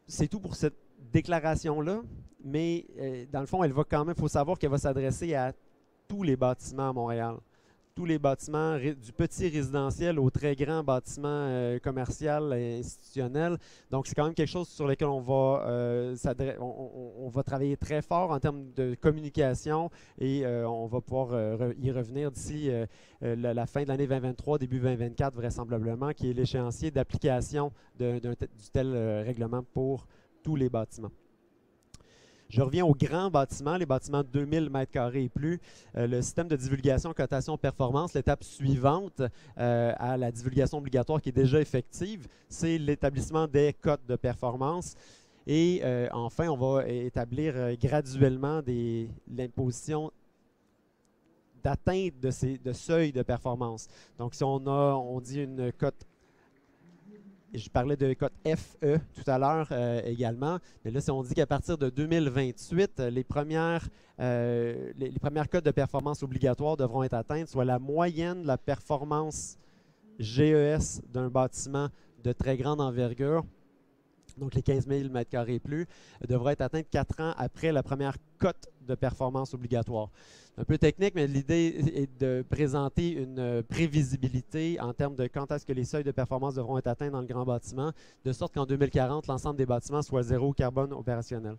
C'est tout pour cette déclaration-là, mais dans le fond, il faut savoir qu'elle va s'adresser à tous les bâtiments à Montréal. Tous les bâtiments, du petit résidentiel au très grand bâtiment commercial et institutionnel. Donc, c'est quand même quelque chose sur lequel on va travailler très fort en termes de communication et on va pouvoir y revenir d'ici la fin de l'année 2023, début 2024 vraisemblablement, qui est l'échéancier d'application du tel règlement pour tous les bâtiments. Je reviens aux grands bâtiments, les bâtiments de 2000 m² et plus. Le système de divulgation, cotation, performance, l'étape suivante à la divulgation obligatoire qui est déjà effective, c'est l'établissement des cotes de performance. Et enfin, on va établir graduellement l'imposition d'atteinte de seuils de performance. Donc, si on dit une cote, je parlais de cote FE tout à l'heure également, mais là, si on dit qu'à partir de 2028, les premières cotes de performance obligatoires devront être atteintes, soit la moyenne de la performance GES d'un bâtiment de très grande envergure, donc les 15 000 m² et plus, devra être atteinte 4 ans après la première cote de performance obligatoire. Un peu technique, mais l'idée est de présenter une prévisibilité en termes de quand est-ce que les seuils de performance devront être atteints dans le grand bâtiment, de sorte qu'en 2040, l'ensemble des bâtiments soit zéro carbone opérationnel.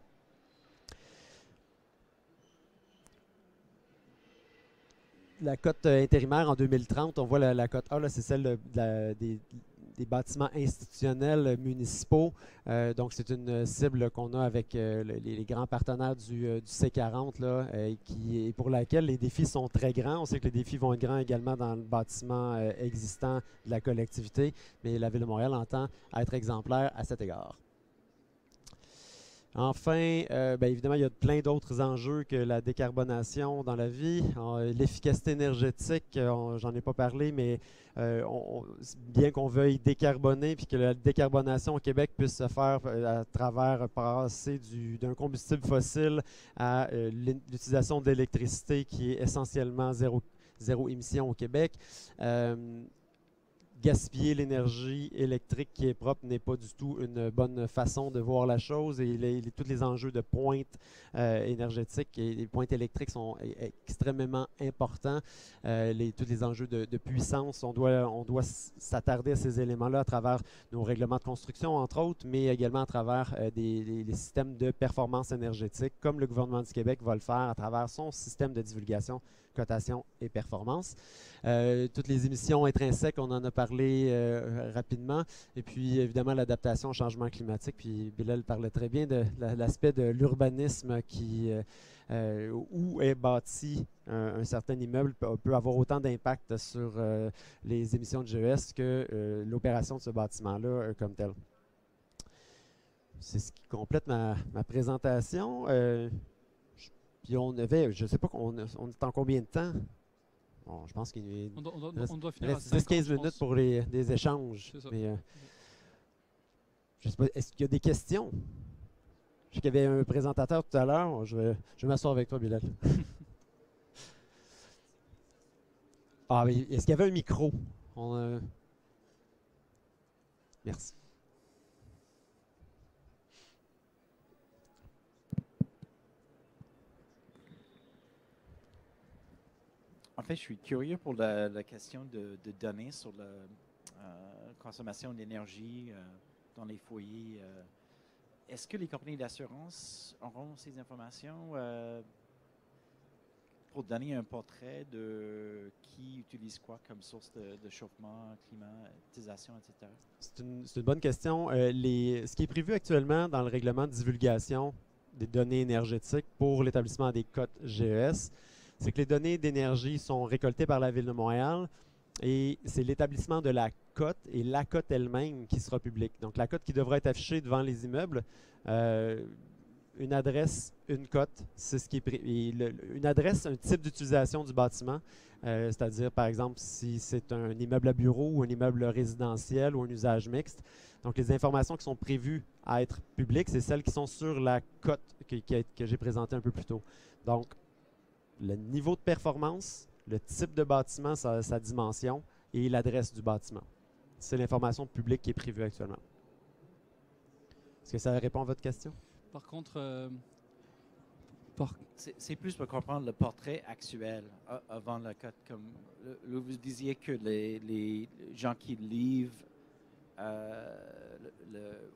La cote intérimaire en 2030, on voit la cote A, c'est celle des bâtiments institutionnels municipaux. Donc, c'est une cible qu'on a avec les grands partenaires du C40, là, pour laquelle les défis sont très grands. On sait que les défis vont être grands également dans le bâtiment existant de la collectivité, mais la Ville de Montréal entend être exemplaire à cet égard. Enfin, évidemment, il y a plein d'autres enjeux que la décarbonation dans la vie. L'efficacité énergétique, j'en ai pas parlé, mais bien qu'on veuille décarboner, puis que la décarbonation au Québec puisse se faire à travers passer d'un combustible fossile à l'utilisation d'électricité qui est essentiellement zéro émission au Québec. Gaspiller l'énergie électrique qui est propre n'est pas du tout une bonne façon de voir la chose et tous les enjeux de pointe énergétique et les pointes électriques sont extrêmement importants. Tous les enjeux de puissance, on doit s'attarder à ces éléments-là à travers nos règlements de construction, entre autres, mais également à travers les systèmes de performance énergétique, comme le gouvernement du Québec va le faire à travers son système de divulgation, cotation et performance. Toutes les émissions intrinsèques, on en a parlé rapidement. Et puis, évidemment, l'adaptation au changement climatique. Puis, Bilal parlait très bien de l'aspect de l'urbanisme où est bâti un certain immeuble peut avoir autant d'impact sur les émissions de GES que l'opération de ce bâtiment-là comme tel. C'est ce qui complète ma présentation. Puis on avait, je ne sais pas, on est en combien de temps? Bon, je pense qu'il doit finir reste 10-15 minutes pour des échanges. Mais, je sais pas, est-ce qu'il y a des questions? Je sais qu'il y avait un présentateur tout à l'heure. Je vais m'asseoir avec toi, Bilal. Ah, mais est-ce qu'il y avait un micro? Merci. En fait, je suis curieux pour la question de données sur la consommation d'énergie dans les foyers. Est-ce que les compagnies d'assurance auront ces informations pour donner un portrait de qui utilise quoi comme source de chauffement, climatisation, etc.? C'est une bonne question. Ce qui est prévu actuellement dans le règlement de divulgation des données énergétiques pour l'établissement des cotes GES, c'est que les données d'énergie sont récoltées par la Ville de Montréal et c'est l'établissement de la cote et la cote elle-même qui sera publique. Donc, la cote qui devra être affichée devant les immeubles, une adresse, une cote, c'est ce qui est une adresse, un type d'utilisation du bâtiment, c'est-à-dire, par exemple, si c'est un immeuble à bureau ou un immeuble résidentiel ou un usage mixte. Donc, les informations qui sont prévues à être publiques, c'est celles qui sont sur la cote que j'ai présentée un peu plus tôt. Donc, le niveau de performance, le type de bâtiment, sa dimension et l'adresse du bâtiment. C'est l'information publique qui est prévue actuellement. Est-ce que ça répond à votre question? Par contre, C'est plus pour comprendre le portrait actuel avant la cote. Comme vous disiez que les gens qui livrent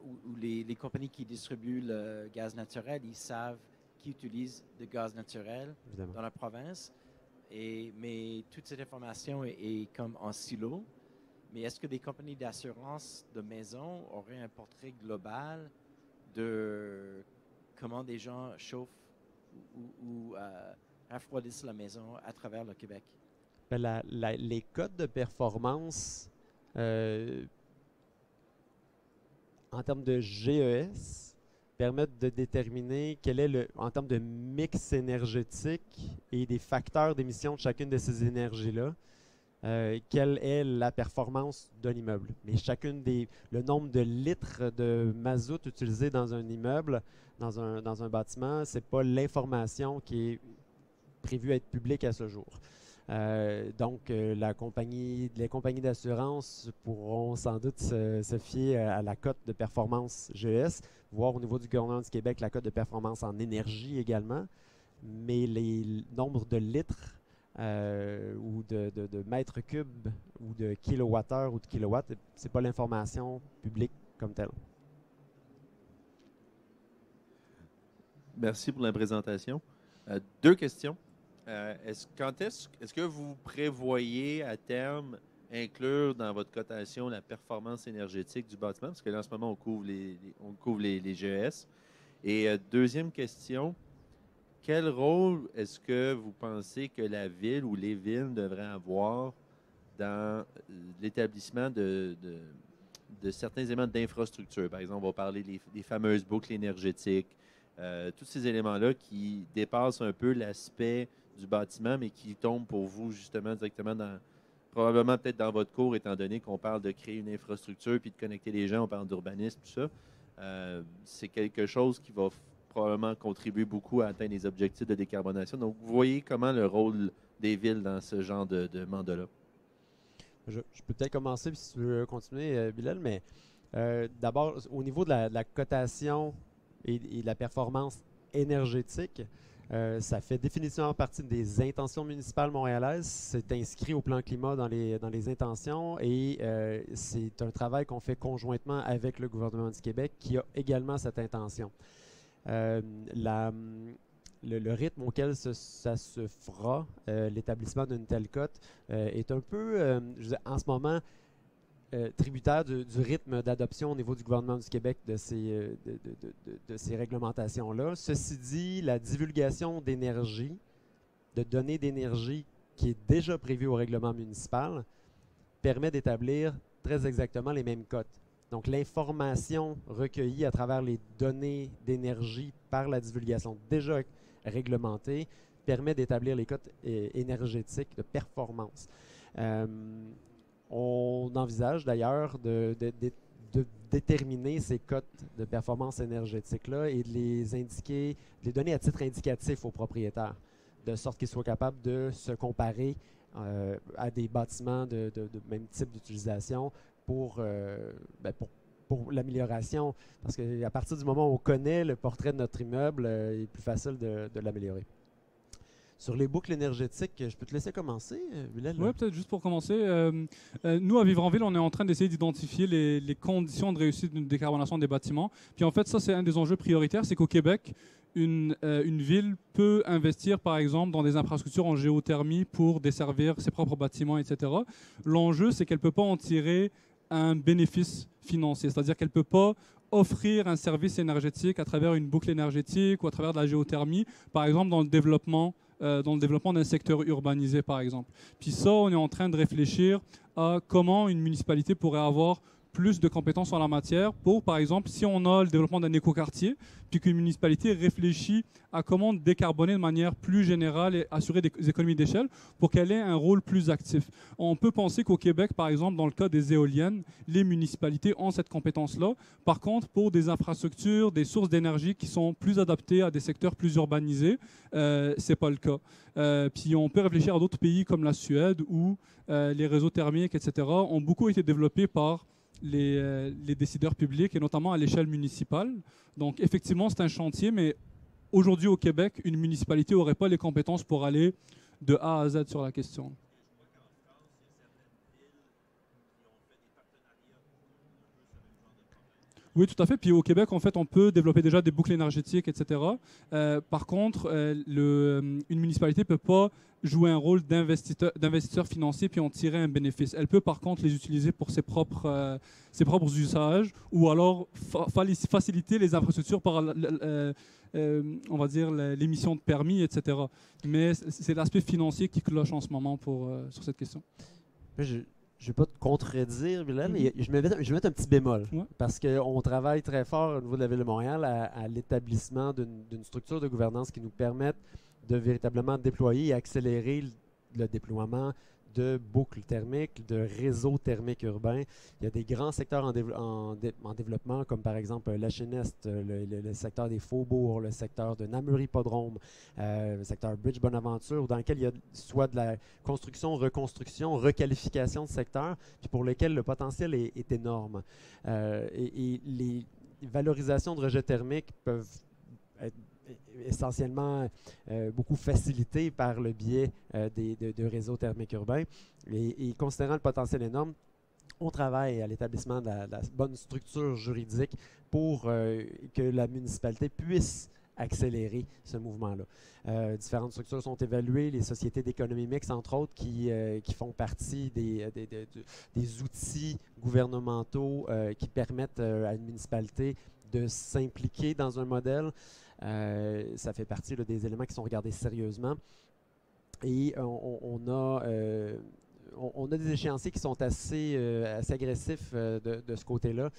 ou les compagnies qui distribuent le gaz naturel, ils savent qui utilise le gaz naturel Évidemment. dans la province. Mais toute cette information est comme en silo. Mais est-ce que des compagnies d'assurance de maison auraient un portrait global de comment des gens chauffent ou refroidissent la maison à travers le Québec? Ben, les codes de performance en termes de GES permettent de déterminer quel est en termes de mix énergétique et des facteurs d'émission de chacune de ces énergies-là, quelle est la performance d'un immeuble. Mais le nombre de litres de mazout utilisé dans un immeuble, dans un bâtiment, ce n'est pas l'information qui est prévue être publique à ce jour. Donc, les compagnies d'assurance pourront sans doute se fier à la cote de performance GES, voir au niveau du gouvernement du Québec la cote de performance en énergie également, mais les nombres de litres ou de mètres cubes ou de kilowattheures ou de kilowatts, ce n'est pas l'information publique comme telle. Merci pour la présentation. 2 questions. Est-ce que vous prévoyez à terme inclure dans votre cotation la performance énergétique du bâtiment? Parce que là, en ce moment, on couvre les GES. Et deuxième question, quel rôle est-ce que vous pensez que la ville ou les villes devraient avoir dans l'établissement de certains éléments d'infrastructure? Par exemple, on va parler des fameuses boucles énergétiques, tous ces éléments-là qui dépassent un peu l'aspect du bâtiment, mais qui tombent pour vous justement directement probablement peut-être dans votre cours, étant donné qu'on parle de créer une infrastructure puis de connecter les gens, on parle d'urbanisme, tout ça. C'est quelque chose qui va probablement contribuer beaucoup à atteindre les objectifs de décarbonation. Donc, vous voyez comment le rôle des villes dans ce genre de mandat-là? Je peux peut-être commencer, puis si tu veux continuer, Bilal, mais d'abord, au niveau de la cotation et de la performance énergétique, ça fait définitivement partie des intentions municipales montréalaises. C'est inscrit au plan climat dans les intentions et c'est un travail qu'on fait conjointement avec le gouvernement du Québec qui a également cette intention. Le rythme auquel ça se fera, l'établissement d'une telle cote, est un peu, en ce moment, tributaire du rythme d'adoption au niveau du gouvernement du Québec de ces réglementations-là. Ceci dit, la divulgation d'énergie, de données d'énergie qui est déjà prévue au règlement municipal, permet d'établir très exactement les mêmes cotes. Donc, l'information recueillie à travers les données d'énergie par la divulgation déjà réglementée permet d'établir les cotes énergétiques de performance. On envisage d'ailleurs de déterminer ces cotes de performance énergétique-là et de les donner à titre indicatif aux propriétaires, de sorte qu'ils soient capables de se comparer à des bâtiments de même type d'utilisation pour l'amélioration. Parce qu'à partir du moment où on connaît le portrait de notre immeuble, il est plus facile de l'améliorer. Sur les boucles énergétiques, je peux te laisser commencer, Bilal? Oui, peut-être juste pour commencer. Nous, à Vivre en Ville, on est en train d'essayer d'identifier les conditions de réussite d'une décarbonation des bâtiments. Puis en fait, ça, c'est un des enjeux prioritaires, c'est qu'au Québec, une ville peut investir, par exemple, dans des infrastructures en géothermie pour desservir ses propres bâtiments, etc. L'enjeu, c'est qu'elle ne peut pas en tirer un bénéfice financier, c'est-à-dire qu'elle ne peut pas offrir un service énergétique à travers une boucle énergétique ou à travers de la géothermie, par exemple dans le développement dans le développement d'un secteur urbanisé, par exemple. Puis ça, on est en train de réfléchir à comment une municipalité pourrait avoir plus de compétences en la matière pour, par exemple, si on a le développement d'un écoquartier, puis qu'une municipalité réfléchit à comment décarboner de manière plus générale et assurer des économies d'échelle pour qu'elle ait un rôle plus actif. On peut penser qu'au Québec, par exemple, dans le cas des éoliennes, les municipalités ont cette compétence-là. Par contre, pour des infrastructures, des sources d'énergie qui sont plus adaptées à des secteurs plus urbanisés, c'est pas le cas. Puis on peut réfléchir à d'autres pays comme la Suède où les réseaux thermiques, etc., ont beaucoup été développés par les décideurs publics et notamment à l'échelle municipale. Donc effectivement, c'est un chantier, mais aujourd'hui au Québec, une municipalité n'aurait pas les compétences pour aller de A à Z sur la question. Oui, tout à fait. Puis au Québec, en fait, on peut développer déjà des boucles énergétiques, etc. Par contre, une municipalité ne peut pas jouer un rôle d'investisseur financier puis en tirer un bénéfice. Elle peut par contre les utiliser pour ses propres usages ou alors faciliter les infrastructures par, on va dire, l'émission de permis, etc. Mais c'est l'aspect financier qui cloche en ce moment sur cette question. Je ne vais pas te contredire, Bilal, mais je vais mettre un petit bémol. Ouais. Parce qu'on travaille très fort au niveau de la Ville de Montréal à l'établissement d'une structure de gouvernance qui nous permette de véritablement déployer et accélérer le déploiement de boucles thermiques, de réseaux thermiques urbains. Il y a des grands secteurs en développement, comme par exemple la Chenest, le secteur des Faubourgs, le secteur de Namur-Hippodrome, le secteur Bridge-Bonaventure, dans lequel il y a soit de la construction, reconstruction, requalification de secteurs, puis pour lesquels le potentiel est énorme. Et les valorisations de rejets thermiques peuvent être essentiellement beaucoup facilité par le biais de réseaux thermiques urbains. Et considérant le potentiel énorme, on travaille à l'établissement de la bonne structure juridique pour que la municipalité puisse accélérer ce mouvement-là. Différentes structures sont évaluées, les sociétés d'économie mixte, entre autres, qui font partie des outils gouvernementaux qui permettent à une municipalité de s'impliquer dans un modèle. Ça fait partie là, des éléments qui sont regardés sérieusement. Et on a des échéanciers qui sont assez agressifs de ce côté-là.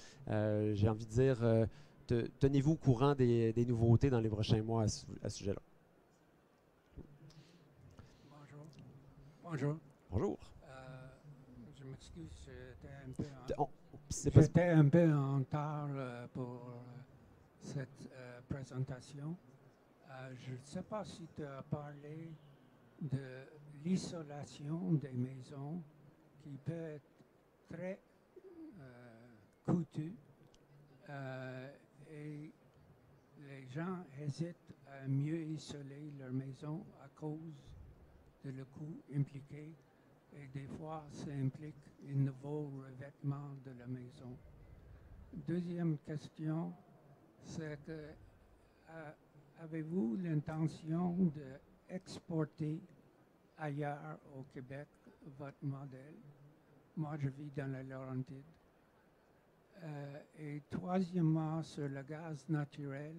J'ai envie de dire, tenez-vous au courant des nouveautés dans les prochains mois à ce sujet-là. Bonjour. Bonjour. Je m'excuse, j'étais un peu en retard pour cette présentation. Je ne sais pas si tu as parlé de l'isolation des maisons qui peut être très coûteux et les gens hésitent à mieux isoler leur maison à cause de le coût impliqué et des fois ça implique un nouveau revêtement de la maison. Deuxième question, c'est que avez-vous l'intention d'exporter ailleurs au Québec votre modèle? Moi, je vis dans la Laurentide. Et troisièmement, sur le gaz naturel,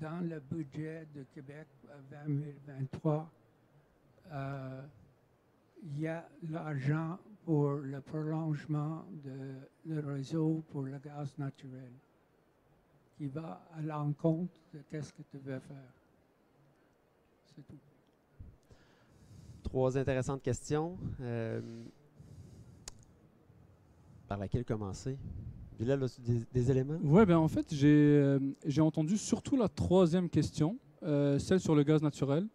dans le budget de Québec 2023, il y a l'argent pour le prolongement du réseau pour le gaz naturel qui va à l'encontre de qu'est-ce que tu veux faire. C'est tout. Trois intéressantes questions. Par laquelle commencer? Bilal, as-tu des éléments? Oui, ben en fait, j'ai entendu surtout la troisième question, celle sur le gaz naturel.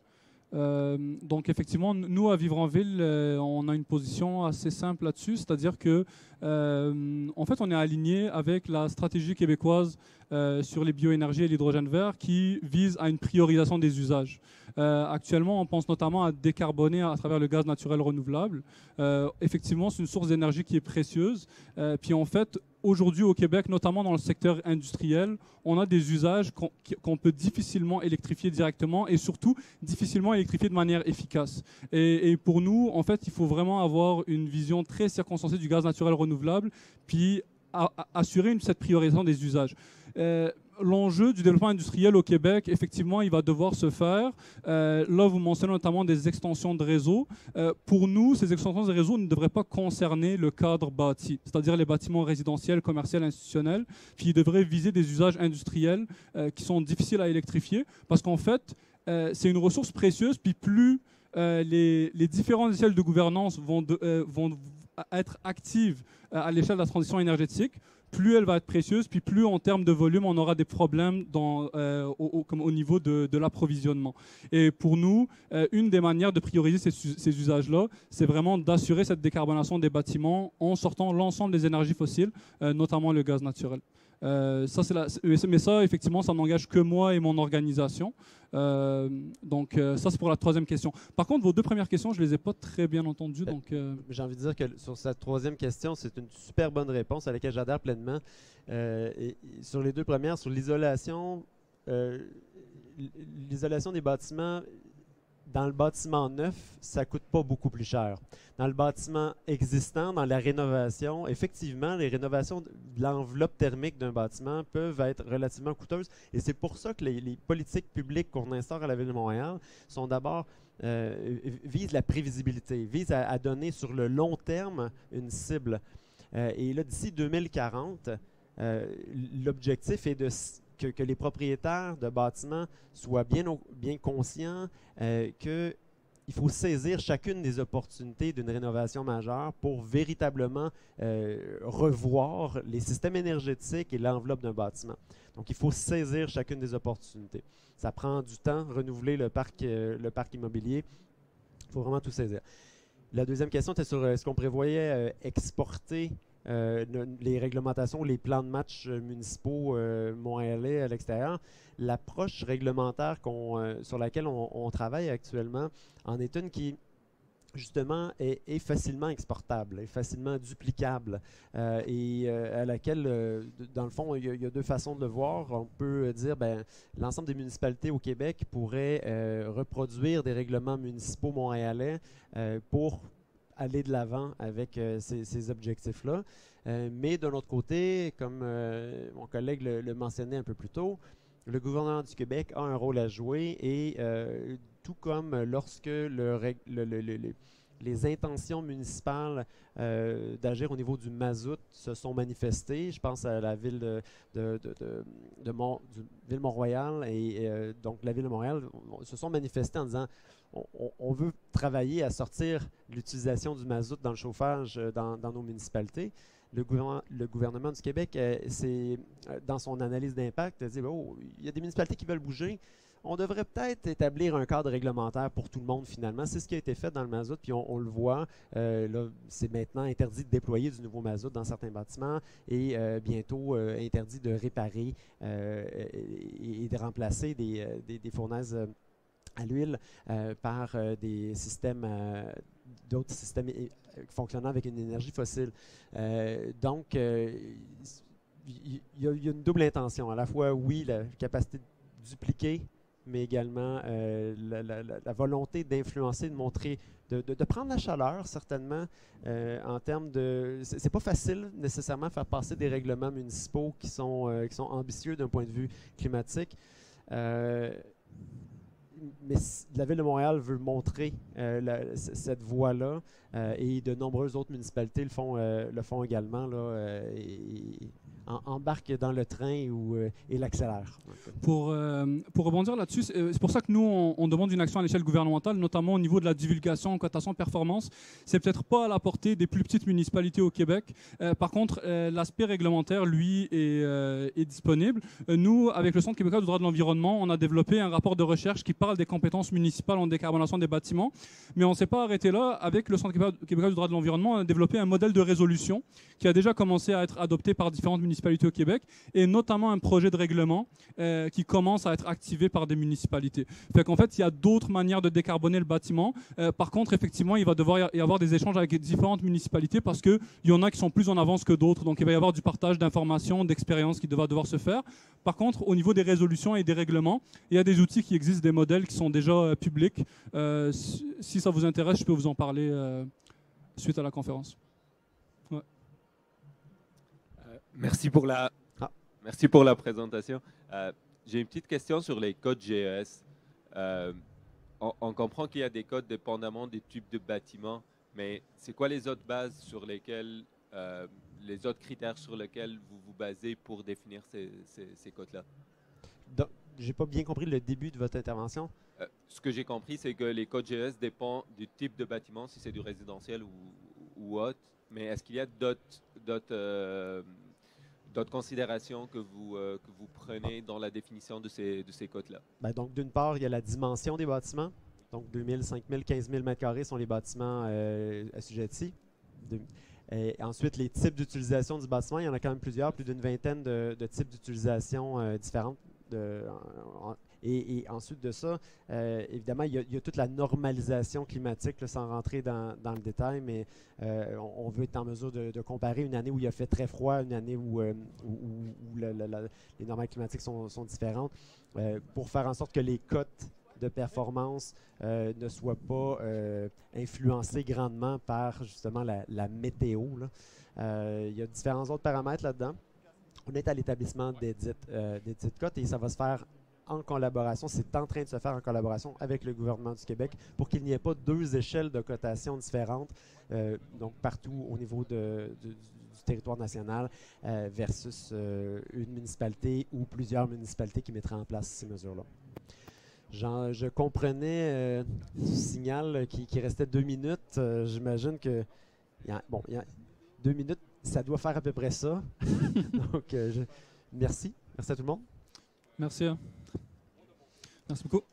Donc effectivement, nous à Vivre en Ville, on a une position assez simple là-dessus, c'est-à-dire que en fait, on est aligné avec la stratégie québécoise sur les bioénergies et l'hydrogène vert qui vise à une priorisation des usages. Actuellement, on pense notamment à décarboner à travers le gaz naturel renouvelable. Effectivement, c'est une source d'énergie qui est précieuse. Puis en fait, aujourd'hui au Québec, notamment dans le secteur industriel, on a des usages qu'on peut difficilement électrifier directement et surtout difficilement électrifier de manière efficace. Et pour nous, en fait, il faut vraiment avoir une vision très circonstanciée du gaz naturel renouvelable, puis assurer cette priorisation des usages. l'enjeu du développement industriel au Québec, effectivement, il va devoir se faire. Là, vous mentionnez notamment des extensions de réseau. Pour nous, ces extensions de réseau ne devraient pas concerner le cadre bâti, c'est-à-dire les bâtiments résidentiels, commerciaux, institutionnels, puis ils devraient viser des usages industriels qui sont difficiles à électrifier, parce qu'en fait, c'est une ressource précieuse, puis plus les différentes échelles de gouvernance vont être actives à l'échelle de la transition énergétique, plus elle va être précieuse, puis plus en termes de volume, on aura des problèmes au niveau de l'approvisionnement. Et pour nous, une des manières de prioriser ces usages-là, c'est vraiment d'assurer cette décarbonation des bâtiments en sortant l'ensemble des énergies fossiles, notamment le gaz naturel. Mais ça, effectivement, ça n'engage que moi et mon organisation. Donc ça, c'est pour la troisième question. Par contre, vos deux premières questions, je ne les ai pas très bien entendues. J'ai envie de dire que sur cette troisième question, c'est une super bonne réponse à laquelle j'adhère pleinement. Et sur les deux premières, sur l'isolation des bâtiments, dans le bâtiment neuf, ça ne coûte pas beaucoup plus cher. Dans le bâtiment existant, dans la rénovation, effectivement, les rénovations de l'enveloppe thermique d'un bâtiment peuvent être relativement coûteuses. Et c'est pour ça que les politiques publiques qu'on instaure à la Ville de Montréal sont d'abord visent la prévisibilité, visent à donner sur le long terme une cible. Et là, d'ici 2040, l'objectif est que les propriétaires de bâtiments soient bien conscients qu'il faut saisir chacune des opportunités d'une rénovation majeure pour véritablement revoir les systèmes énergétiques et l'enveloppe d'un bâtiment. Donc, il faut saisir chacune des opportunités. Ça prend du temps, renouveler le parc immobilier. Il faut vraiment tout saisir. La deuxième question était sur est-ce qu'on prévoyait exporter les réglementations, les plans de match municipaux montréalais à l'extérieur. L'approche réglementaire sur laquelle on travaille actuellement en est une qui, justement, est facilement exportable, est facilement duplicable et à laquelle, dans le fond, il y a deux façons de le voir. On peut dire l'ensemble des municipalités au Québec pourraient reproduire des règlements municipaux montréalais pour aller de l'avant avec ces objectifs-là. Mais d'un autre côté, comme mon collègue le mentionnait un peu plus tôt, le gouvernement du Québec a un rôle à jouer et tout comme lorsque les intentions municipales d'agir au niveau du mazout se sont manifestées, je pense à la ville ville Mont-Royal et donc la ville de Montréal se sont manifestées en disant on veut travailler à sortir l'utilisation du mazout dans le chauffage dans nos municipalités. Le gouvernement du Québec, dans son analyse d'impact, a dit il y a des municipalités qui veulent bouger. On devrait peut-être établir un cadre réglementaire pour tout le monde finalement. C'est ce qui a été fait dans le mazout, puis on le voit. Là, c'est maintenant interdit de déployer du nouveau mazout dans certains bâtiments et bientôt interdit de réparer et de remplacer des fournaises à l'huile par d'autres systèmes fonctionnant avec une énergie fossile. Donc, il y a une double intention. À la fois, oui, la capacité de dupliquer, mais également la volonté d'influencer, de montrer, de prendre la chaleur, certainement, en termes de... C'est pas facile, nécessairement, faire passer des règlements municipaux qui sont ambitieux d'un point de vue climatique. Mais la Ville de Montréal veut montrer cette voie-là et de nombreuses autres municipalités le font également là, et embarquent dans le train et l'accélèrent. Pour rebondir là-dessus, c'est pour ça que nous, on demande une action à l'échelle gouvernementale, notamment au niveau de la divulgation, cotation, performance. C'est peut-être pas à la portée des plus petites municipalités au Québec. Par contre, l'aspect réglementaire, lui, est disponible. Nous, avec le Centre québécois du droit de l'environnement, on a développé un rapport de recherche qui parle des compétences municipales en décarbonation des bâtiments. Mais on ne s'est pas arrêté là. Avec le Centre québécois du droit de l'environnement, on a développé un modèle de résolution qui a déjà commencé à être adopté par différentes municipalités au Québec, et notamment un projet de règlement qui commence à être activé par des municipalités. Fait qu'en fait, il y a d'autres manières de décarboner le bâtiment. Par contre, effectivement, il va devoir y avoir des échanges avec différentes municipalités parce qu'il y en a qui sont plus en avance que d'autres. Donc, il va y avoir du partage d'informations, d'expériences qui va devoir se faire. Par contre, au niveau des résolutions et des règlements, il y a des outils qui existent, des modèles qui sont déjà publics. Si ça vous intéresse, je peux vous en parler suite à la conférence. Ouais. Merci pour la Merci pour la présentation. J'ai une petite question sur les codes GES. On comprend qu'il y a des codes dépendamment des types de bâtiments, mais c'est quoi les autres bases sur lesquelles, les autres critères sur lesquels vous vous basez pour définir ces codes-là? J'ai pas bien compris le début de votre intervention. Ce que j'ai compris, c'est que les codes GES dépendent du type de bâtiment, si c'est du résidentiel ou autre. Mais est-ce qu'il y a d'autres considérations que vous prenez dans la définition de ces codes-là? Ben donc, d'une part, il y a la dimension des bâtiments. Donc, 2000, 5000, 15 000 mètres carrés sont les bâtiments assujettis. Et ensuite, les types d'utilisation du bâtiment, il y en a quand même plusieurs, plus d'une vingtaine de types d'utilisation différentes. Et ensuite de ça, évidemment, il y a toute la normalisation climatique, là, sans rentrer dans le détail, mais on veut être en mesure de comparer une année où il a fait très froid, une année où les normales climatiques sont différentes, pour faire en sorte que les cotes de performance ne soient pas influencées grandement par justement la météo, là. Il y a différents autres paramètres là-dedans. On est à l'établissement des dites cotes et ça va se faire en collaboration, c'est en train de se faire en collaboration avec le gouvernement du Québec pour qu'il n'y ait pas deux échelles de cotation différentes, donc partout au niveau du territoire national versus une municipalité ou plusieurs municipalités qui mettraient en place ces mesures-là. Je comprenais du signal qui restait 2 minutes. J'imagine que 2 minutes, ça doit faire à peu près ça. Donc, merci. Merci à tout le monde. Merci. Merci beaucoup.